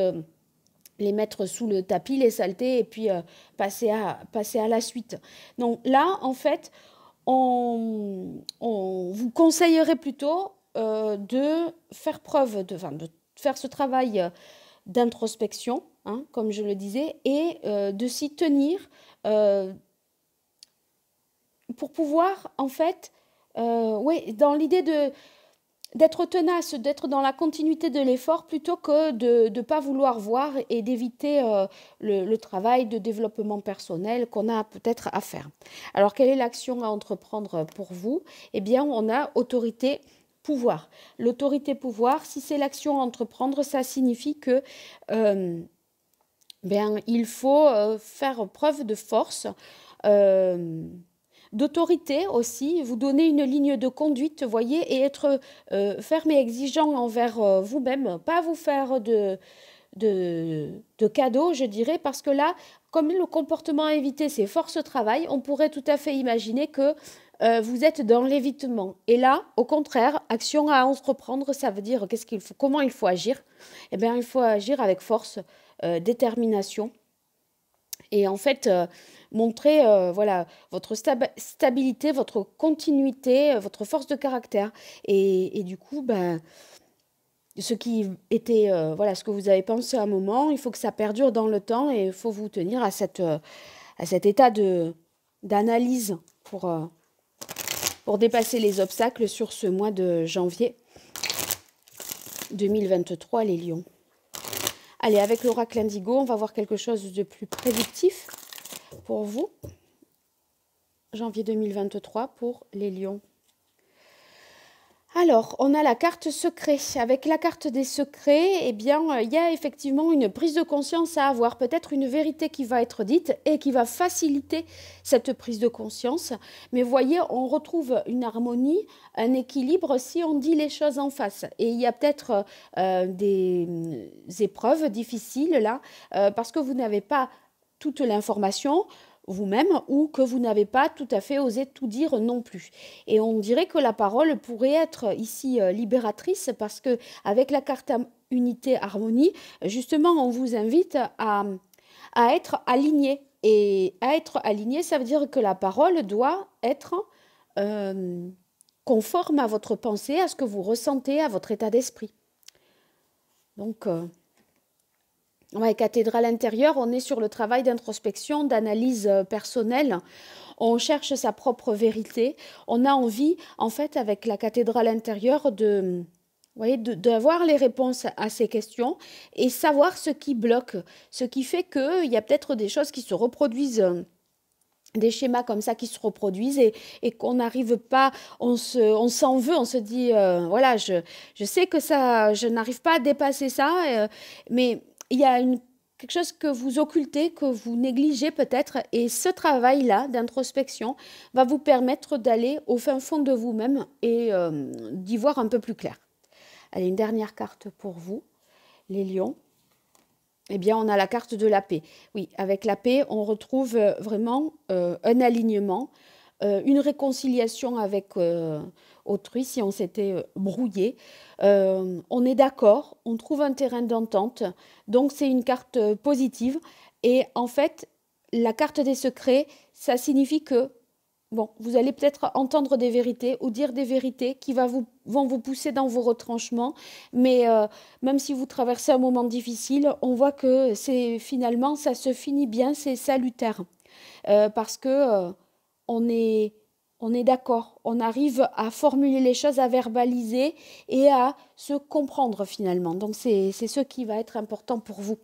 les mettre sous le tapis, les saletés, et puis passer à la suite. Donc là, en fait, on vous conseillerait plutôt de faire preuve, de faire ce travail d'introspection, hein, comme je le disais, et de s'y tenir pour pouvoir, en fait, ouais, dans l'idée d'être tenace, d'être dans la continuité de l'effort plutôt que de ne pas vouloir voir et d'éviter le travail de développement personnel qu'on a peut-être à faire. Alors, quelle est l'action à entreprendre pour vous? Eh bien, on a autorité, pouvoir. L'autorité, pouvoir, si c'est l'action à entreprendre, ça signifie que il faut faire preuve de force, d'autorité aussi, vous donner une ligne de conduite, voyez, et être ferme et exigeant envers vous-même, pas vous faire de cadeaux, je dirais, parce que là, comme le comportement à éviter, c'est force-travail, on pourrait tout à fait imaginer que vous êtes dans l'évitement. Et là, au contraire, action à entreprendre, ça veut dire comment il faut agir? Eh bien, il faut agir avec force, détermination. Et en fait, montrer voilà, votre stabilité, votre continuité, votre force de caractère. Et du coup, ce qui était, voilà, ce que vous avez pensé à un moment, il faut que ça perdure dans le temps et il faut vous tenir à cet état d'analyse pour dépasser les obstacles sur ce mois de janvier 2023, les lions. Allez, avec l'oracle indigo, on va voir quelque chose de plus prédictif pour vous. janvier 2023 pour les lions. Alors, on a la carte secret. Avec la carte des secrets, eh bien, il y a effectivement une prise de conscience à avoir, peut-être une vérité qui va être dite et qui va faciliter cette prise de conscience. Mais vous voyez, on retrouve une harmonie, un équilibre si on dit les choses en face. Et il y a peut-être des épreuves difficiles là, parce que vous n'avez pas toute l'information vous-même ou que vous n'avez pas tout à fait osé tout dire non plus. Et on dirait que la parole pourrait être ici libératrice parce que avec la carte unité harmonie, justement, on vous invite à être aligné. Et à être aligné, ça veut dire que la parole doit être conforme à votre pensée, à ce que vous ressentez, à votre état d'esprit. Donc, ouais, cathédrale intérieure, on est sur le travail d'introspection, d'analyse personnelle. On cherche sa propre vérité. On a envie, en fait, avec la cathédrale intérieure, d'avoir les réponses à ces questions et savoir ce qui bloque, ce qui fait qu'il y a peut-être des choses qui se reproduisent. Des schémas comme ça qui se reproduisent et qu'on n'arrive pas, on s'en veut, on se dit, voilà, je sais que ça, je n'arrive pas à dépasser ça, mais il y a quelque chose que vous occultez, que vous négligez peut-être, et ce travail-là d'introspection va vous permettre d'aller au fin fond de vous-même et d'y voir un peu plus clair. Allez, une dernière carte pour vous, les lions. Eh bien, on a la carte de la paix. Oui, avec la paix, on retrouve vraiment un alignement, une réconciliation avec autrui si on s'était brouillé. On est d'accord, on trouve un terrain d'entente. Donc, c'est une carte positive. Et en fait, la carte des secrets, ça signifie que bon, vous allez peut-être entendre des vérités ou dire des vérités qui vont vous pousser dans vos retranchements, mais même si vous traversez un moment difficile, on voit que finalement, ça se finit bien, c'est salutaire, parce que on est, on est d'accord, on arrive à formuler les choses, à verbaliser et à se comprendre finalement. Donc c'est ce qui va être important pour vous.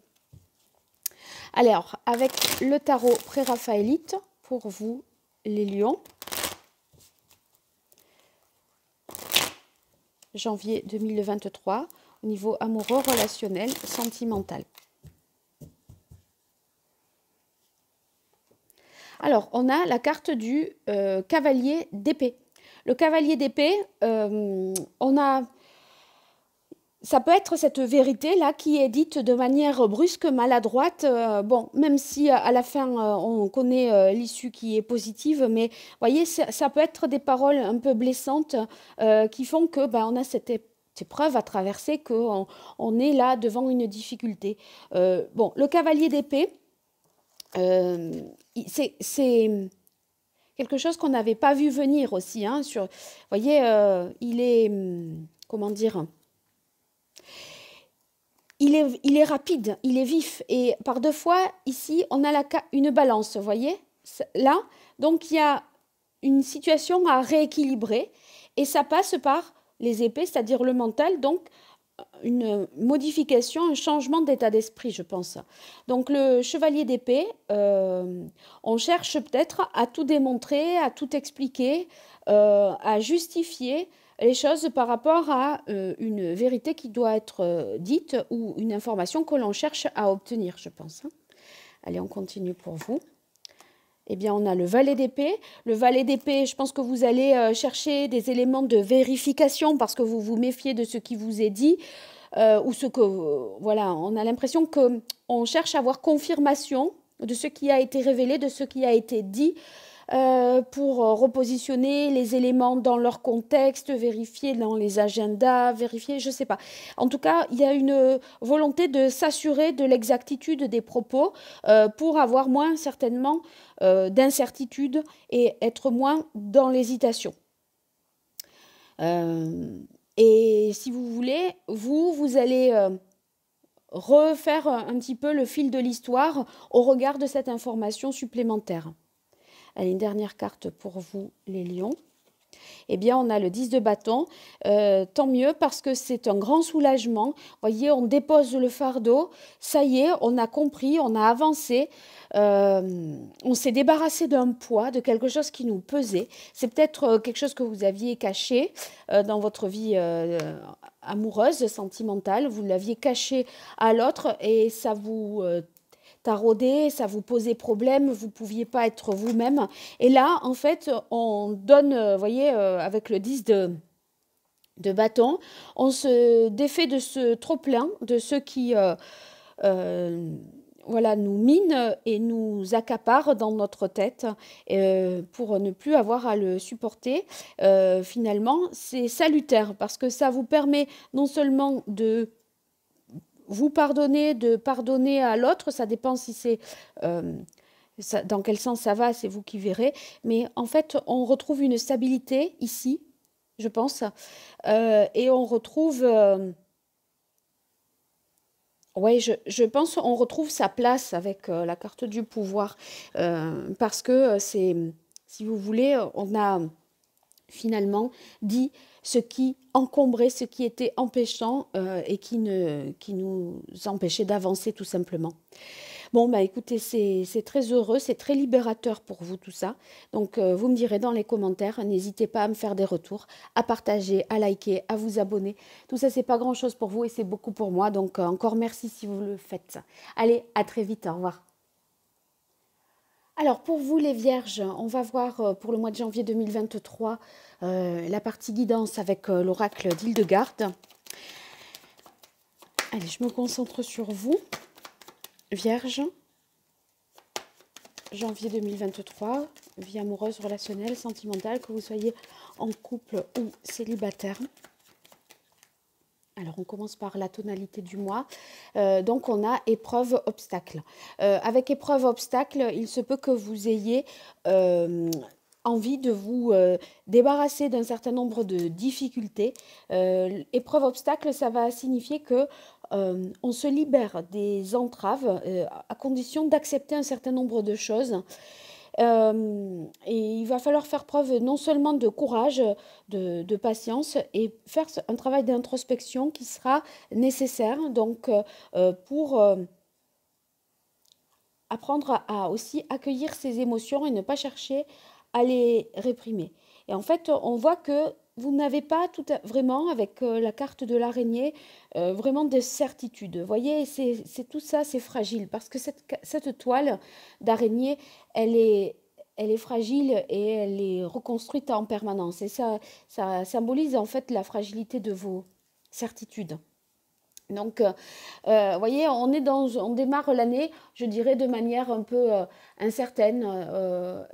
Alors, avec le tarot pré-raphaélite, pour vous, les lions, janvier 2023, au niveau amoureux, relationnel, sentimental. Alors, on a la carte du cavalier d'épée. Le cavalier d'épée, ça peut être cette vérité-là qui est dite de manière brusque, maladroite. Bon, même si à la fin, on connaît l'issue qui est positive, mais voyez, ça peut être des paroles un peu blessantes qui font que on a cette épreuve à traverser, qu'on est là devant une difficulté. Bon, le cavalier d'épée, c'est quelque chose qu'on n'avait pas vu venir aussi. Hein, vous voyez, il est, comment dire, il est rapide, il est vif. Et par deux fois, ici, on a une balance, vous voyez, là. Donc, il y a une situation à rééquilibrer. Et ça passe par les épées, c'est-à-dire le mental. Donc, une modification, un changement d'état d'esprit, je pense. Donc, le chevalier d'épée, on cherche peut-être à tout démontrer, à tout expliquer, à justifier les choses par rapport à une vérité qui doit être dite ou une information que l'on cherche à obtenir, je pense. Allez, on continue pour vous. Eh bien, on a le valet d'épée. Le valet d'épée, je pense que vous allez chercher des éléments de vérification parce que vous vous méfiez de ce qui vous est dit ou ce que... voilà, on a l'impression qu'on cherche à avoir confirmation de ce qui a été révélé, de ce qui a été dit pour repositionner les éléments dans leur contexte, vérifier dans les agendas, vérifier, je ne sais pas. En tout cas, il y a une volonté de s'assurer de l'exactitude des propos pour avoir moins certainement d'incertitude et être moins dans l'hésitation. Et si vous voulez, vous allez refaire un petit peu le fil de l'histoire au regard de cette information supplémentaire. Allez, une dernière carte pour vous, les lions. Eh bien, on a le 10 de bâton. Tant mieux parce que c'est un grand soulagement. Voyez, on dépose le fardeau. Ça y est, on a compris, on a avancé. On s'est débarrassé d'un poids, de quelque chose qui nous pesait. C'est peut-être quelque chose que vous aviez caché dans votre vie amoureuse, sentimentale. Vous l'aviez caché à l'autre et ça vous taraudé, ça vous posait problème, vous ne pouviez pas être vous-même. Et là, en fait, on donne, vous voyez, avec le 10 de bâton, on se défait de ce trop-plein, de ceux qui euh, voilà, nous minent et nous accaparent dans notre tête pour ne plus avoir à le supporter. Finalement, c'est salutaire parce que ça vous permet non seulement de vous pardonner, de pardonner à l'autre, ça dépend si c'est dans quel sens ça va, c'est vous qui verrez. Mais en fait, on retrouve une stabilité ici, je pense, et on retrouve, ouais, je pense, on retrouve sa place avec la carte du pouvoir, parce que c'est, si vous voulez, on a finalement dit ce qui encombrait, ce qui était empêchant et qui nous empêchait d'avancer tout simplement. Bon, bah écoutez, c'est très heureux, c'est très libérateur pour vous tout ça. Donc, vous me direz dans les commentaires, n'hésitez pas à me faire des retours, à partager, à liker, à vous abonner. Tout ça, c'est pas grand-chose pour vous et c'est beaucoup pour moi. Donc, encore merci si vous le faites. Allez, à très vite, au revoir. Alors, pour vous les vierges, on va voir pour le mois de janvier 2023 la partie guidance avec l'oracle d'Hildegarde. Allez, je me concentre sur vous, vierge. Janvier 2023, vie amoureuse, relationnelle, sentimentale, que vous soyez en couple ou célibataire. Alors, on commence par la tonalité du mois. Donc, on a épreuve, obstacle. Avec épreuve, obstacle, il se peut que vous ayez envie de vous débarrasser d'un certain nombre de difficultés. Épreuve, obstacle, ça va signifier que on se libère des entraves à condition d'accepter un certain nombre de choses. Et il va falloir faire preuve non seulement de courage, de patience et faire un travail d'introspection qui sera nécessaire donc pour apprendre à aussi accueillir ses émotions et ne pas chercher à les réprimer. Et en fait, on voit que vous n'avez pas vraiment, avec la carte de l'araignée, vraiment de certitude. Vous voyez, c'est tout ça, c'est fragile, parce que cette toile d'araignée, elle est fragile et elle est reconstruite en permanence. Et ça symbolise en fait la fragilité de vos certitudes. Donc, vous voyez, on démarre l'année, je dirais, de manière un peu incertaine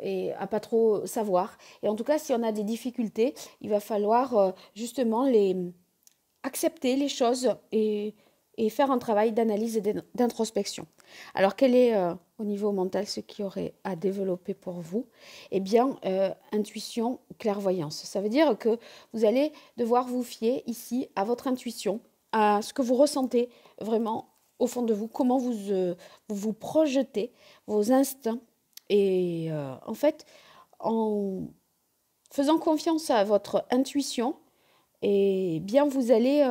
et à pas trop savoir. Et en tout cas, si on a des difficultés, il va falloir justement accepter les choses et faire un travail d'analyse et d'introspection. Alors, quel est au niveau mental ce qui aurait à développer pour vous? Eh bien, intuition, clairvoyance. Ça veut dire que vous allez devoir vous fier ici à votre intuition, à ce que vous ressentez vraiment au fond de vous, comment vous projetez, vos instincts. Et en fait, en faisant confiance à votre intuition, et bien vous allez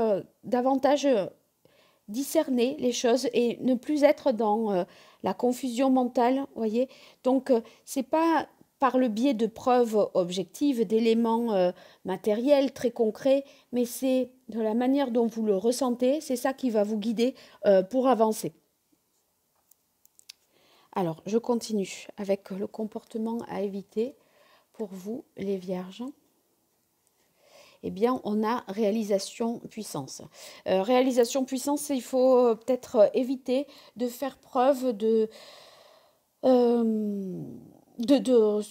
davantage discerner les choses et ne plus être dans la confusion mentale, voyez. Donc c'est pas par le biais de preuves objectives, d'éléments matériels très concrets, mais c'est de la manière dont vous le ressentez, c'est ça qui va vous guider pour avancer. Alors, je continue avec le comportement à éviter pour vous, les vierges. Eh bien, on a réalisation puissance. Réalisation puissance, il faut peut-être éviter de faire preuve euh, de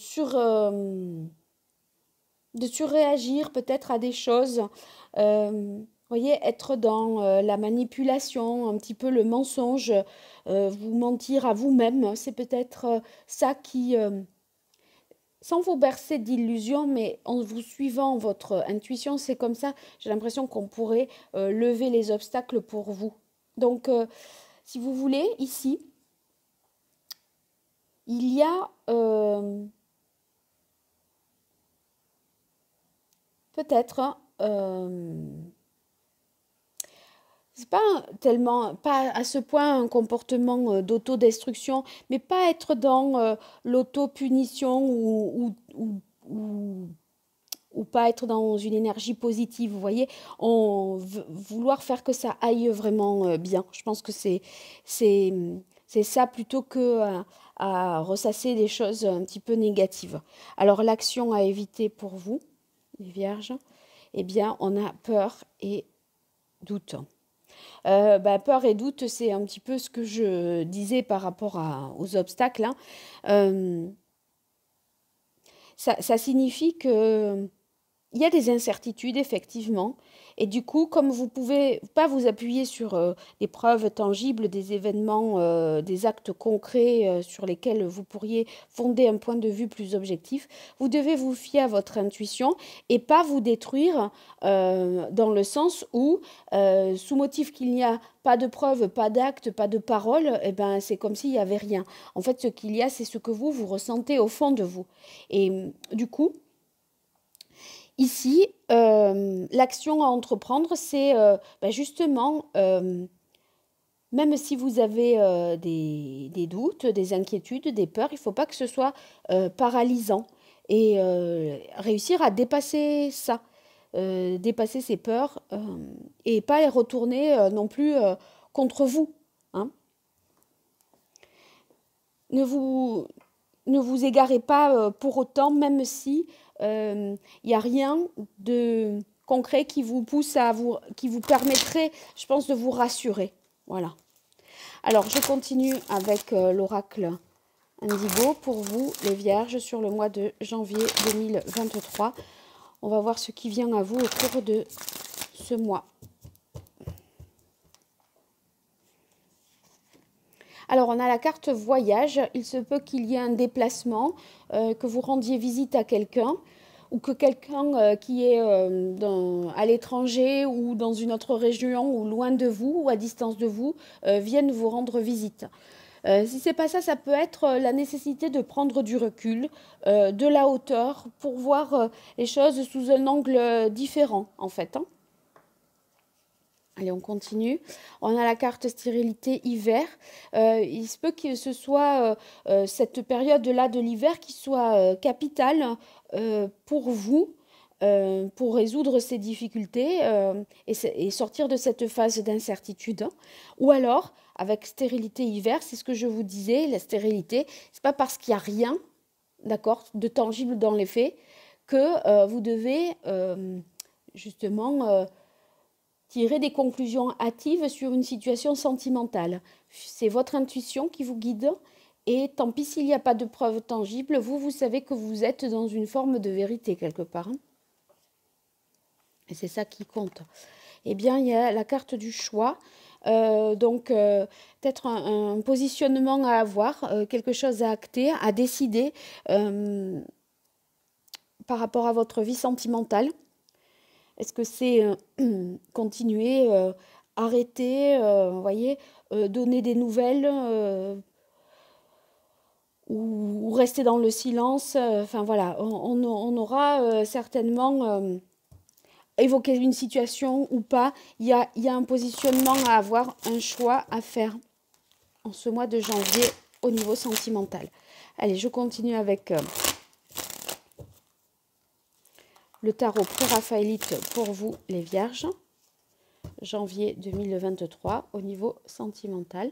surréagir peut-être à des choses. Voyez, être dans la manipulation, un petit peu le mensonge, vous mentir à vous-même, c'est peut-être ça qui sans vous bercer d'illusions, mais en vous suivant votre intuition, c'est comme ça, j'ai l'impression qu'on pourrait lever les obstacles pour vous. Donc, si vous voulez, ici, il y a peut-être, c'est pas tellement, pas à ce point un comportement d'autodestruction, mais pas être dans l'autopunition ou pas être dans une énergie positive, vous voyez, vouloir faire que ça aille vraiment bien. Je pense que c'est, c'est ça plutôt que à ressasser des choses un petit peu négatives. Alors l'action à éviter pour vous, les vierges, eh bien on a peur et doute. Peur et doute, c'est un petit peu ce que je disais par rapport aux obstacles, hein. Euh, ça signifie que il y a des incertitudes, effectivement. Et du coup, comme vous pouvez pas vous appuyer sur des preuves tangibles, des événements, des actes concrets sur lesquels vous pourriez fonder un point de vue plus objectif, vous devez vous fier à votre intuition et pas vous détruire dans le sens où, sous motif qu'il n'y a pas de preuves, pas d'actes, pas de paroles, eh ben, c'est comme s'il n'y avait rien. En fait, ce qu'il y a, c'est ce que vous ressentez au fond de vous. Et du coup, ici, l'action à entreprendre, c'est justement, même si vous avez des doutes, des inquiétudes, des peurs, il ne faut pas que ce soit paralysant et réussir à dépasser ça, dépasser ces peurs et pas les retourner non plus contre vous, hein. Ne vous, ne vous égarez pas pour autant, même si il n'y a rien de concret qui vous pousse qui vous permettrait, je pense, de vous rassurer. Voilà. Alors, je continue avec l'oracle Indigo pour vous, les Vierges, sur le mois de janvier 2023. On va voir ce qui vient à vous au cours de ce mois. Alors, on a la carte voyage. Il se peut qu'il y ait un déplacement, que vous rendiez visite à quelqu'un ou que quelqu'un qui est à l'étranger ou dans une autre région ou loin de vous ou à distance de vous vienne vous rendre visite. Si c'est pas ça, ça peut être la nécessité de prendre du recul, de la hauteur pour voir les choses sous un angle différent en fait, hein. Allez, on continue. On a la carte stérilité hiver. Il se peut que ce soit cette période-là de l'hiver qui soit capitale pour vous, pour résoudre ces difficultés et sortir de cette phase d'incertitude. Ou alors, avec stérilité hiver, c'est ce que je vous disais, la stérilité, c'est pas parce qu'il n'y a rien, d'accord, de tangible dans les faits, que vous devez justement tirer des conclusions hâtives sur une situation sentimentale. C'est votre intuition qui vous guide et tant pis s'il n'y a pas de preuves tangibles, vous savez que vous êtes dans une forme de vérité quelque part, hein. Et c'est ça qui compte. Eh bien, il y a la carte du choix. Peut-être un positionnement à avoir, quelque chose à acter, à décider par rapport à votre vie sentimentale. Est-ce que c'est continuer, arrêter, vous voyez, donner des nouvelles ou rester dans le silence? Enfin voilà, on aura certainement évoqué une situation ou pas. Il y a un positionnement à avoir, un choix à faire en ce mois de janvier au niveau sentimental. Allez, je continue avec le tarot pré-raphaélite pour vous, les Vierges, janvier 2023, au niveau sentimental.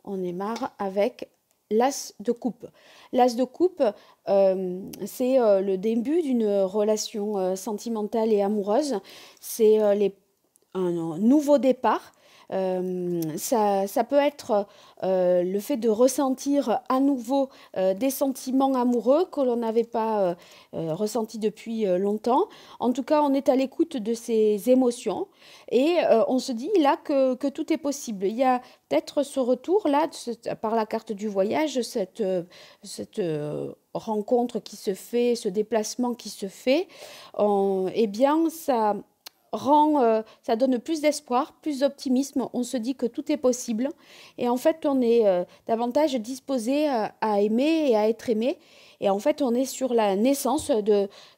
On démarre avec l'As de coupe. L'As de coupe, c'est le début d'une relation sentimentale et amoureuse. C'est un nouveau départ. Ça peut être le fait de ressentir à nouveau des sentiments amoureux que l'on n'avait pas ressentis depuis longtemps. En tout cas, on est à l'écoute de ces émotions et on se dit là que tout est possible. Il y a peut-être ce retour-là, par la carte du voyage, cette rencontre qui se fait, ce déplacement qui se fait, eh bien, ça donne plus d'espoir, plus d'optimisme. On se dit que tout est possible. Et en fait, on est davantage disposé à aimer et à être aimé. Et en fait, on est sur la naissance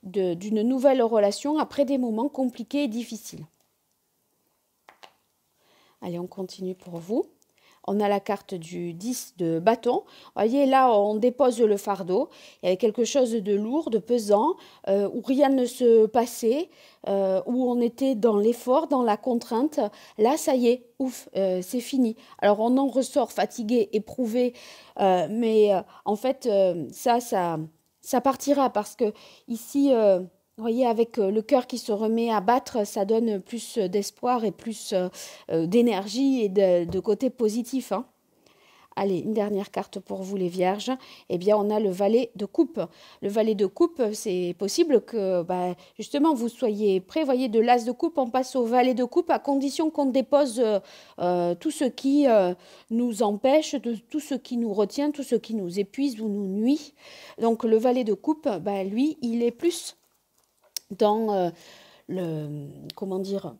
d'une nouvelle relation après des moments compliqués et difficiles. Allez, on continue pour vous. On a la carte du 10 de bâton. Vous voyez, là, on dépose le fardeau. Il y avait quelque chose de lourd, de pesant, où rien ne se passait, où on était dans l'effort, dans la contrainte. Là, ça y est, ouf, c'est fini. Alors, on en ressort fatigué, éprouvé, mais en fait, ça partira parce que ici... vous voyez, avec le cœur qui se remet à battre, ça donne plus d'espoir et plus d'énergie et de côté positif, hein. Allez, une dernière carte pour vous les vierges. Eh bien, on a le valet de coupe. Le valet de coupe, c'est possible que justement vous soyez prêts. Voyez, de l'as de coupe, on passe au valet de coupe à condition qu'on dépose tout ce qui nous empêche, tout ce qui nous retient, tout ce qui nous épuise ou nous nuit. Donc, le valet de coupe, lui, il est plus dans comment dire,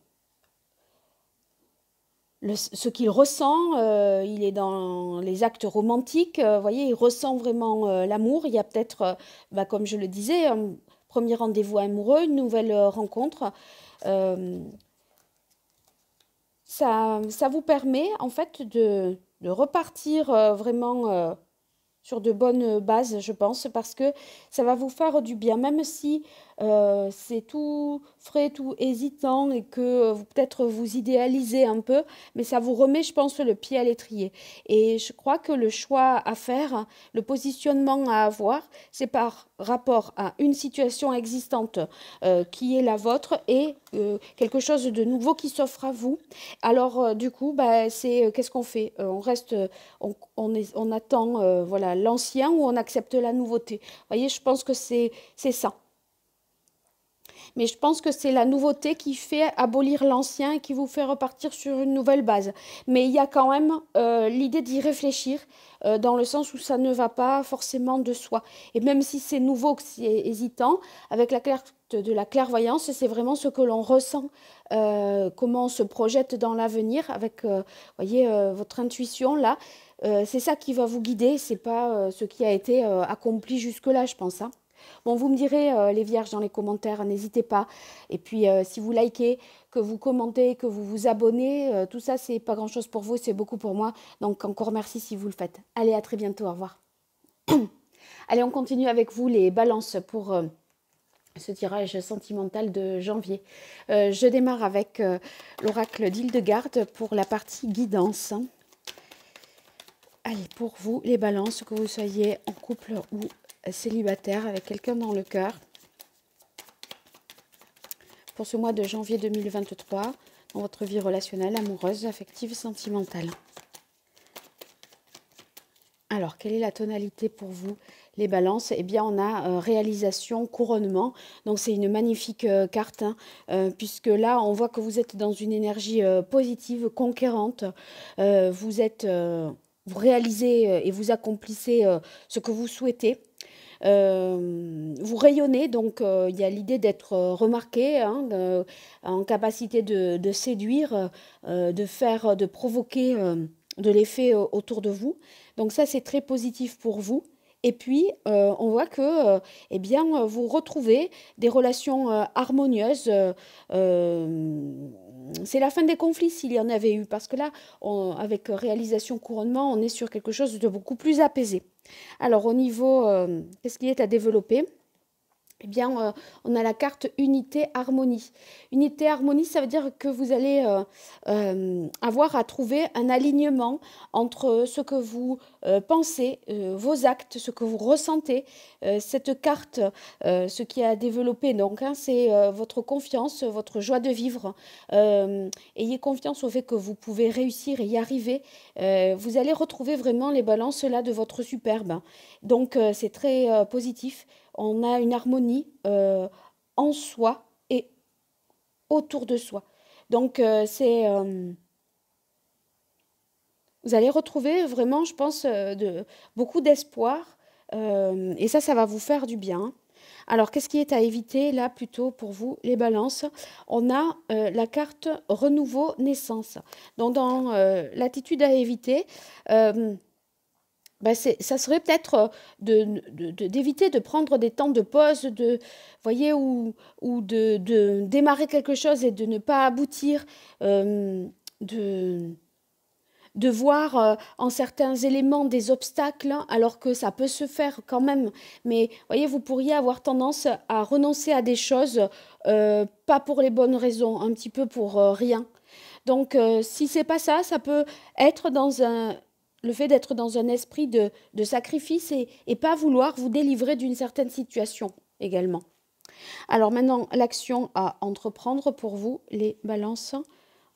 ce qu'il ressent, il est dans les actes romantiques, vous voyez, il ressent vraiment l'amour. Il y a peut-être, comme je le disais, un premier rendez-vous amoureux, une nouvelle rencontre. Euh, ça vous permet en fait de repartir vraiment sur de bonnes bases, je pense, parce que ça va vous faire du bien, même si c'est tout frais, tout hésitant et que peut-être vous idéalisez un peu, mais ça vous remet, je pense, le pied à l'étrier. Et je crois que le choix à faire, le positionnement à avoir, c'est par rapport à une situation existante qui est la vôtre et quelque chose de nouveau qui s'offre à vous. Alors, du coup, c'est qu'est-ce qu'on fait? On reste, on attend voilà, l'ancien ou on accepte la nouveauté. Vous voyez, je pense que c'est ça. Mais je pense que c'est la nouveauté qui fait abolir l'ancien et qui vous fait repartir sur une nouvelle base. Mais il y a quand même l'idée d'y réfléchir dans le sens où ça ne va pas forcément de soi. Et même si c'est nouveau, que c'est hésitant, avec la carte de la clairvoyance, c'est vraiment ce que l'on ressent, comment on se projette dans l'avenir avec, voyez, votre intuition là. C'est ça qui va vous guider, c'est pas ce qui a été accompli jusque-là, je pense, hein. Bon, vous me direz, les vierges, dans les commentaires, n'hésitez pas. Et puis, si vous likez, que vous commentez, que vous vous abonnez, tout ça, c'est pas grand-chose pour vous, c'est beaucoup pour moi. Donc, encore merci si vous le faites. Allez, à très bientôt, au revoir. Allez, on continue avec vous les balances pour ce tirage sentimental de janvier. Je démarre avec l'oracle d'Hildegarde pour la partie guidance. Allez, pour vous, les balances, que vous soyez en couple ou célibataire avec quelqu'un dans le cœur pour ce mois de janvier 2023 dans votre vie relationnelle, amoureuse, affective, sentimentale. Alors, quelle est la tonalité pour vous, les balances? Eh bien, on a réalisation, couronnement. Donc, c'est une magnifique carte, hein, puisque là, on voit que vous êtes dans une énergie positive, conquérante. Vous réalisez et vous accomplissez ce que vous souhaitez. Vous rayonnez, donc il y a l'idée d'être remarqué, hein, en capacité de séduire, de provoquer de l'effet autour de vous. Donc ça, c'est très positif pour vous. Et puis, on voit que eh bien, vous retrouvez des relations harmonieuses. C'est la fin des conflits s'il y en avait eu, parce que là, avec réalisation couronnement, on est sur quelque chose de beaucoup plus apaisé. Alors, au niveau, qu'est-ce qui est à développer? Eh bien, on a la carte unité-harmonie. Unité-harmonie, ça veut dire que vous allez avoir à trouver un alignement entre ce que vous pensez, vos actes, ce que vous ressentez. Cette carte, ce qui est à développer, donc, hein, c'est votre confiance, votre joie de vivre. Ayez confiance au fait que vous pouvez réussir et y arriver. Vous allez retrouver vraiment les balances là de votre superbe. Donc, c'est très positif. On a une harmonie en soi et autour de soi. Donc, vous allez retrouver vraiment, je pense, beaucoup d'espoir. Et ça va vous faire du bien. Alors, qu'est-ce qui est à éviter là plutôt pour vous, les balances? On a la carte renouveau naissance. Donc, dans l'attitude à éviter, ben ça serait peut-être d'éviter de prendre des temps de pause, voyez, ou de démarrer quelque chose et de ne pas aboutir, de, de voir en certains éléments des obstacles, hein, alors que ça peut se faire quand même. Mais voyez, vous pourriez avoir tendance à renoncer à des choses, pas pour les bonnes raisons, un petit peu pour rien. Donc, si c'est pas ça, ça peut être le fait d'être dans un esprit de sacrifice et pas vouloir vous délivrer d'une certaine situation également. Alors maintenant, l'action à entreprendre pour vous, les balances,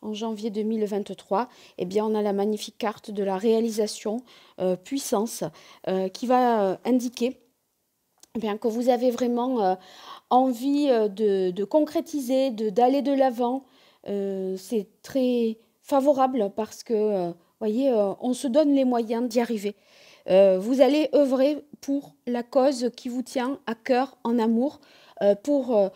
en janvier 2023, eh bien, on a la magnifique carte de la réalisation puissance qui va indiquer eh bien, que vous avez vraiment envie de concrétiser, d'aller de l'avant. C'est très favorable parce que, voyez, on se donne les moyens d'y arriver. Vous allez œuvrer pour la cause qui vous tient à cœur en amour, pour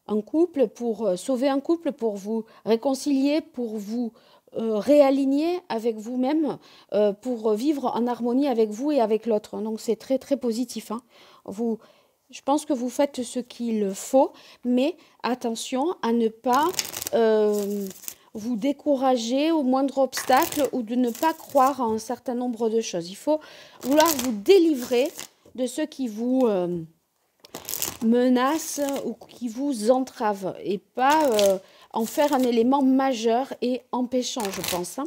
un couple, pour sauver un couple, pour vous réconcilier, pour vous réaligner avec vous-même, pour vivre en harmonie avec vous et avec l'autre. Donc c'est très très positif, hein. Je pense que vous faites ce qu'il faut, mais attention à ne pas vous décourager au moindre obstacle ou de ne pas croire à un certain nombre de choses. Il faut vouloir vous délivrer de ceux qui vous menacent ou qui vous entravent et pas en faire un élément majeur et empêchant, je pense, hein.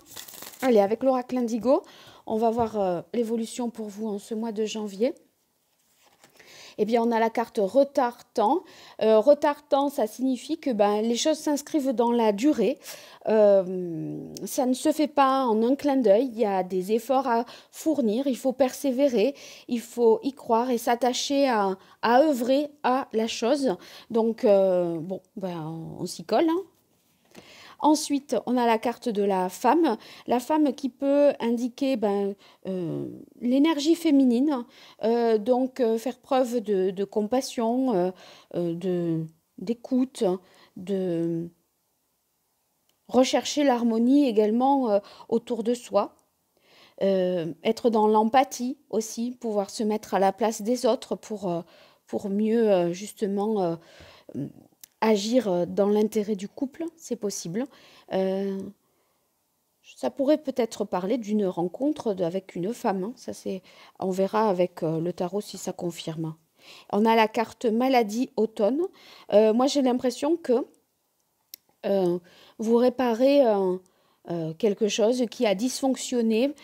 Allez, avec l'oracle Indigo, on va voir l'évolution pour vous en ce mois de janvier. Eh bien, on a la carte retard-temps. Retard-temps, ça signifie que les choses s'inscrivent dans la durée. Ça ne se fait pas en un clin d'œil. Il y a des efforts à fournir. Il faut persévérer. Il faut y croire et s'attacher à œuvrer à la chose. Donc, bon, on s'y colle, hein. Ensuite, on a la carte de la femme qui peut indiquer l'énergie féminine, donc faire preuve de compassion, d'écoute, de rechercher l'harmonie également autour de soi, être dans l'empathie aussi, pouvoir se mettre à la place des autres pour mieux justement agir dans l'intérêt du couple, c'est possible. Ça pourrait peut-être parler d'une rencontre avec une femme, hein. Ça, on verra avec le tarot si ça confirme. On a la carte maladie automne. Moi, j'ai l'impression que vous réparez quelque chose qui a dysfonctionné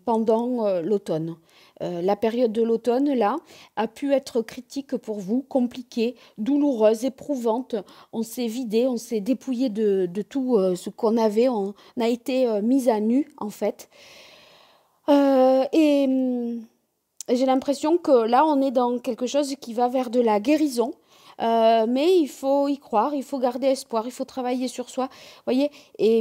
pendant l'automne. La période de l'automne, là, a pu être critique pour vous, compliquée, douloureuse, éprouvante. On s'est vidé, on s'est dépouillé de tout ce qu'on avait. On a été mis à nu, en fait. J'ai l'impression que là, on est dans quelque chose qui va vers de la guérison. Mais il faut y croire, il faut garder espoir, il faut travailler sur soi, voyez, et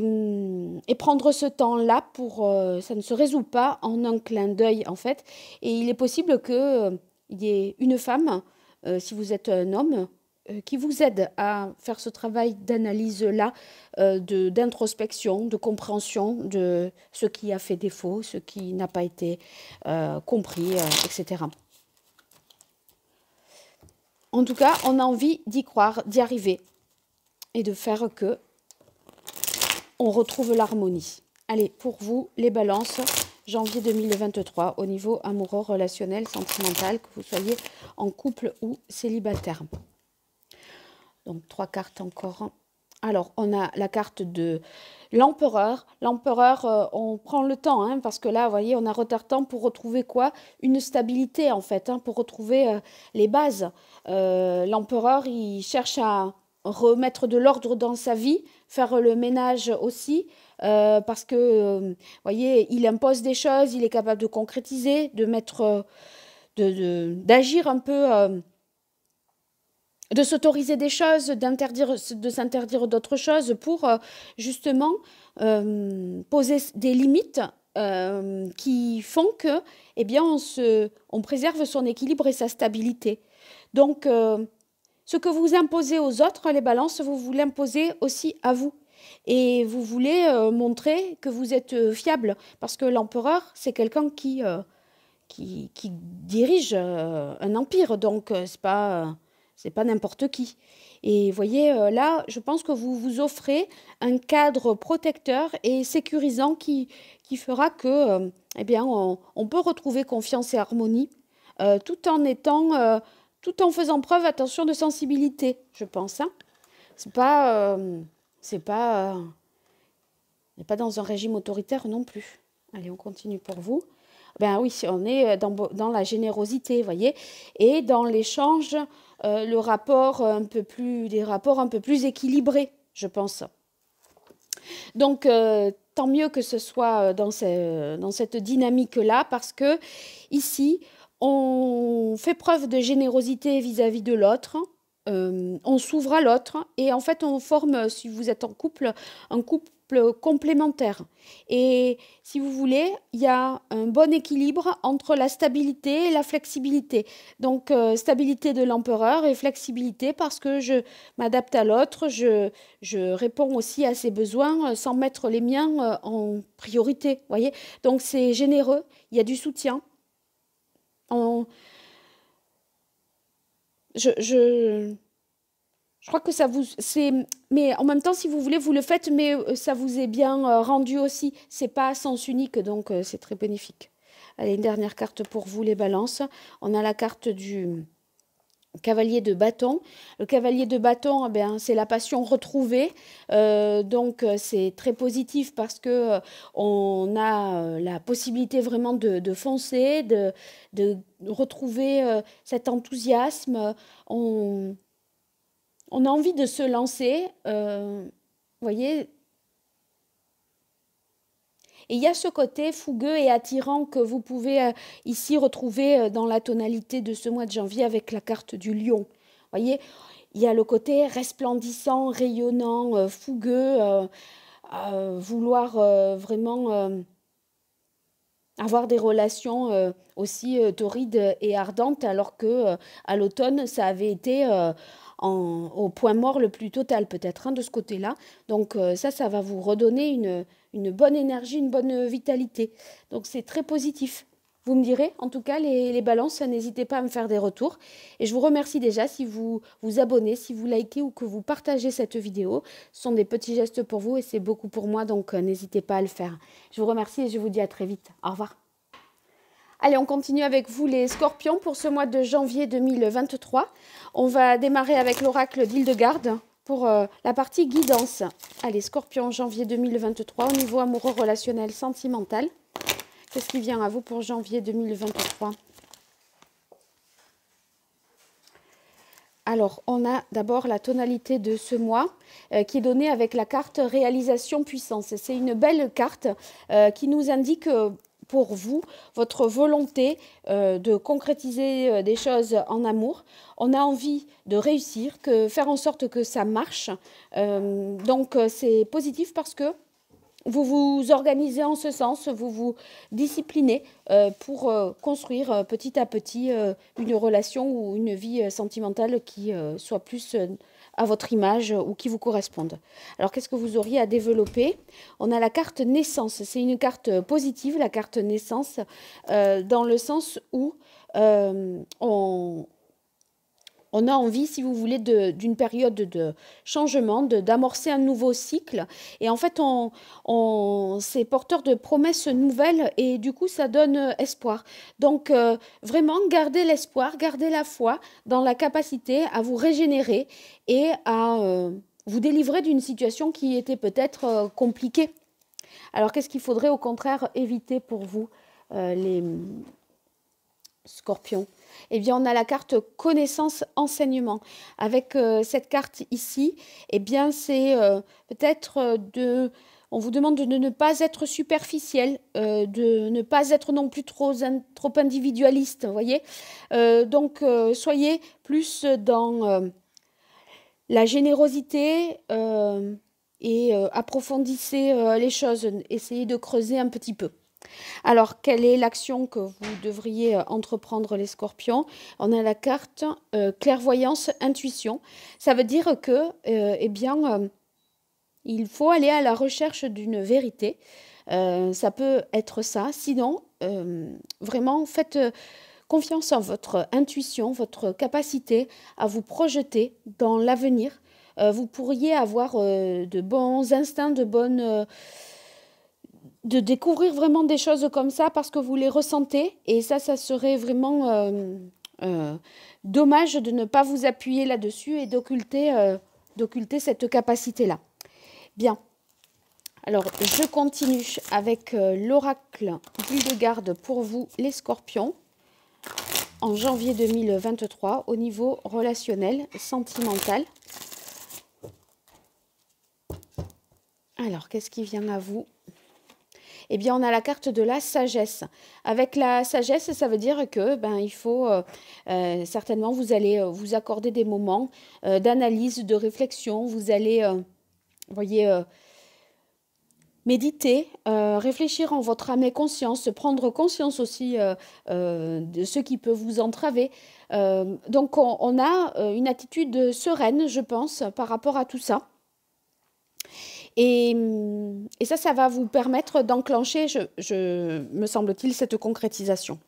prendre ce temps-là pour... ça ne se résout pas en un clin d'œil, en fait. Et il est possible qu'il y ait une femme, si vous êtes un homme, qui vous aide à faire ce travail d'analyse-là, d'introspection, de compréhension de ce qui a fait défaut, ce qui n'a pas été compris, etc. En tout cas, on a envie d'y croire, d'y arriver et de faire que on retrouve l'harmonie. Allez, pour vous, les balances, janvier 2023, au niveau amoureux, relationnel, sentimental, que vous soyez en couple ou célibataire. Donc, 3 cartes encore. Alors, on a la carte de l'empereur. L'empereur, on prend le temps, hein, parce que là, vous voyez, on a retard-temps pour retrouver quoi? Une stabilité, en fait, hein, pour retrouver les bases. L'empereur, il cherche à remettre de l'ordre dans sa vie, faire le ménage aussi, parce que, vous voyez, il impose des choses, il est capable de concrétiser, de mettre, d'agir un peu... de s'autoriser des choses, de s'interdire d'autres choses pour justement poser des limites qui font que, eh bien, on préserve son équilibre et sa stabilité. Donc, ce que vous imposez aux autres, les balances, vous l'imposez aussi à vous. Et vous voulez montrer que vous êtes fiable, parce que l'empereur, c'est quelqu'un qui qui dirige un empire, donc c'est pas n'importe qui. Et vous voyez, là, je pense que vous vous offrez un cadre protecteur et sécurisant qui fera que, eh bien, on peut retrouver confiance et harmonie tout en tout en faisant preuve, attention, de sensibilité, je pense. Hein. C'est pas, c'est pas, on n'est pas dans un régime autoritaire non plus. Allez, on continue pour vous. Ben oui, on est dans la générosité, vous voyez, et dans l'échange, le rapport des rapports un peu plus équilibrés, je pense. Donc, tant mieux que ce soit dans cette dynamique-là, parce que ici, on fait preuve de générosité vis-à-vis de l'autre, on s'ouvre à l'autre, et en fait, on forme, si vous êtes en couple, un couple complémentaire. Et si vous voulez, il y a un bon équilibre entre la stabilité et la flexibilité. Donc, stabilité de l'empereur et flexibilité parce que je m'adapte à l'autre, je réponds aussi à ses besoins sans mettre les miens en priorité. Voyez. Donc, c'est généreux, il y a du soutien. On... Je crois que ça vous... Mais en même temps, si vous voulez, vous le faites, mais ça vous est bien rendu aussi. C'est pas à sens unique, donc c'est très bénéfique. Allez, une dernière carte pour vous, les balances. On a la carte du cavalier de bâton. Le cavalier de bâton, eh bien, c'est la passion retrouvée. Donc, c'est très positif parce que on a la possibilité vraiment de foncer, de retrouver cet enthousiasme. On a envie de se lancer, vous voyez. Et il y a ce côté fougueux et attirant que vous pouvez ici retrouver dans la tonalité de ce mois de janvier avec la carte du lion. Vous voyez, il y a le côté resplendissant, rayonnant, fougueux, vouloir vraiment avoir des relations aussi torrides et ardentes, alors que à l'automne, ça avait été au point mort le plus total peut-être de ce côté-là. Donc ça va vous redonner une bonne énergie, une bonne vitalité. Donc c'est très positif. Vous me direz, en tout cas, les balances, n'hésitez pas à me faire des retours. Et je vous remercie déjà si vous vous abonnez, si vous likez ou que vous partagez cette vidéo. Ce sont des petits gestes pour vous et c'est beaucoup pour moi, donc n'hésitez pas à le faire. Je vous remercie et je vous dis à très vite. Au revoir. Allez, on continue avec vous les scorpions pour ce mois de janvier 2023. On va démarrer avec l'oracle d'Hildegarde pour la partie guidance. Allez, scorpion, janvier 2023, au niveau amoureux, relationnel, sentimental. Qu'est-ce qui vient à vous pour janvier 2023? Alors, on a d'abord la tonalité de ce mois qui est donnée avec la carte réalisation puissance. C'est une belle carte qui nous indique pour vous, votre volonté de concrétiser des choses en amour. On a envie de réussir, faire en sorte que ça marche. Donc, c'est positif parce que vous vous organisez en ce sens, vous vous disciplinez pour construire petit à petit une relation ou une vie sentimentale qui soit plus à votre image ou qui vous corresponde. Alors, qu'est-ce que vous auriez à développer? On a la carte naissance. C'est une carte positive, la carte naissance, dans le sens où on a envie, si vous voulez, d'une période de changement, d'amorcer un nouveau cycle. Et en fait, c'est porteur de promesses nouvelles et du coup, ça donne espoir. Donc, vraiment, gardez l'espoir, gardez la foi dans la capacité à vous régénérer et à vous délivrer d'une situation qui était peut-être compliquée. Alors, qu'est-ce qu'il faudrait au contraire éviter pour vous, les scorpions? Eh bien, on a la carte connaissance enseignement. Avec cette carte ici, eh bien, c'est peut-être on vous demande de ne pas être superficiel, de ne pas être non plus trop individualiste, vous voyez. Donc, soyez plus dans la générosité et approfondissez les choses. Essayez de creuser un petit peu. Alors, quelle est l'action que vous devriez entreprendre, les scorpions? On a la carte clairvoyance, intuition. Ça veut dire que, eh bien, il faut aller à la recherche d'une vérité. Ça peut être ça. Sinon, vraiment, faites confiance en votre intuition, votre capacité à vous projeter dans l'avenir. Vous pourriez avoir de bons instincts, de découvrir vraiment des choses comme ça parce que vous les ressentez. Et ça serait vraiment euh, dommage de ne pas vous appuyer là-dessus et d'occulter cette capacité-là. Bien. Alors, je continue avec l'oracle d'Hildegarde pour vous, les scorpions, en janvier 2023, au niveau relationnel, sentimental. Alors, qu'est-ce qui vient à vous? Eh bien, on a la carte de la sagesse. Avec la sagesse, ça veut dire que il faut certainement, vous allez vous accorder des moments d'analyse, de réflexion. Vous allez, voyez, méditer, réfléchir en votre âme et conscience, prendre conscience aussi de ce qui peut vous entraver. Donc, on a une attitude sereine, je pense, par rapport à tout ça. Et ça va vous permettre d'enclencher, me semble-t-il, cette concrétisation.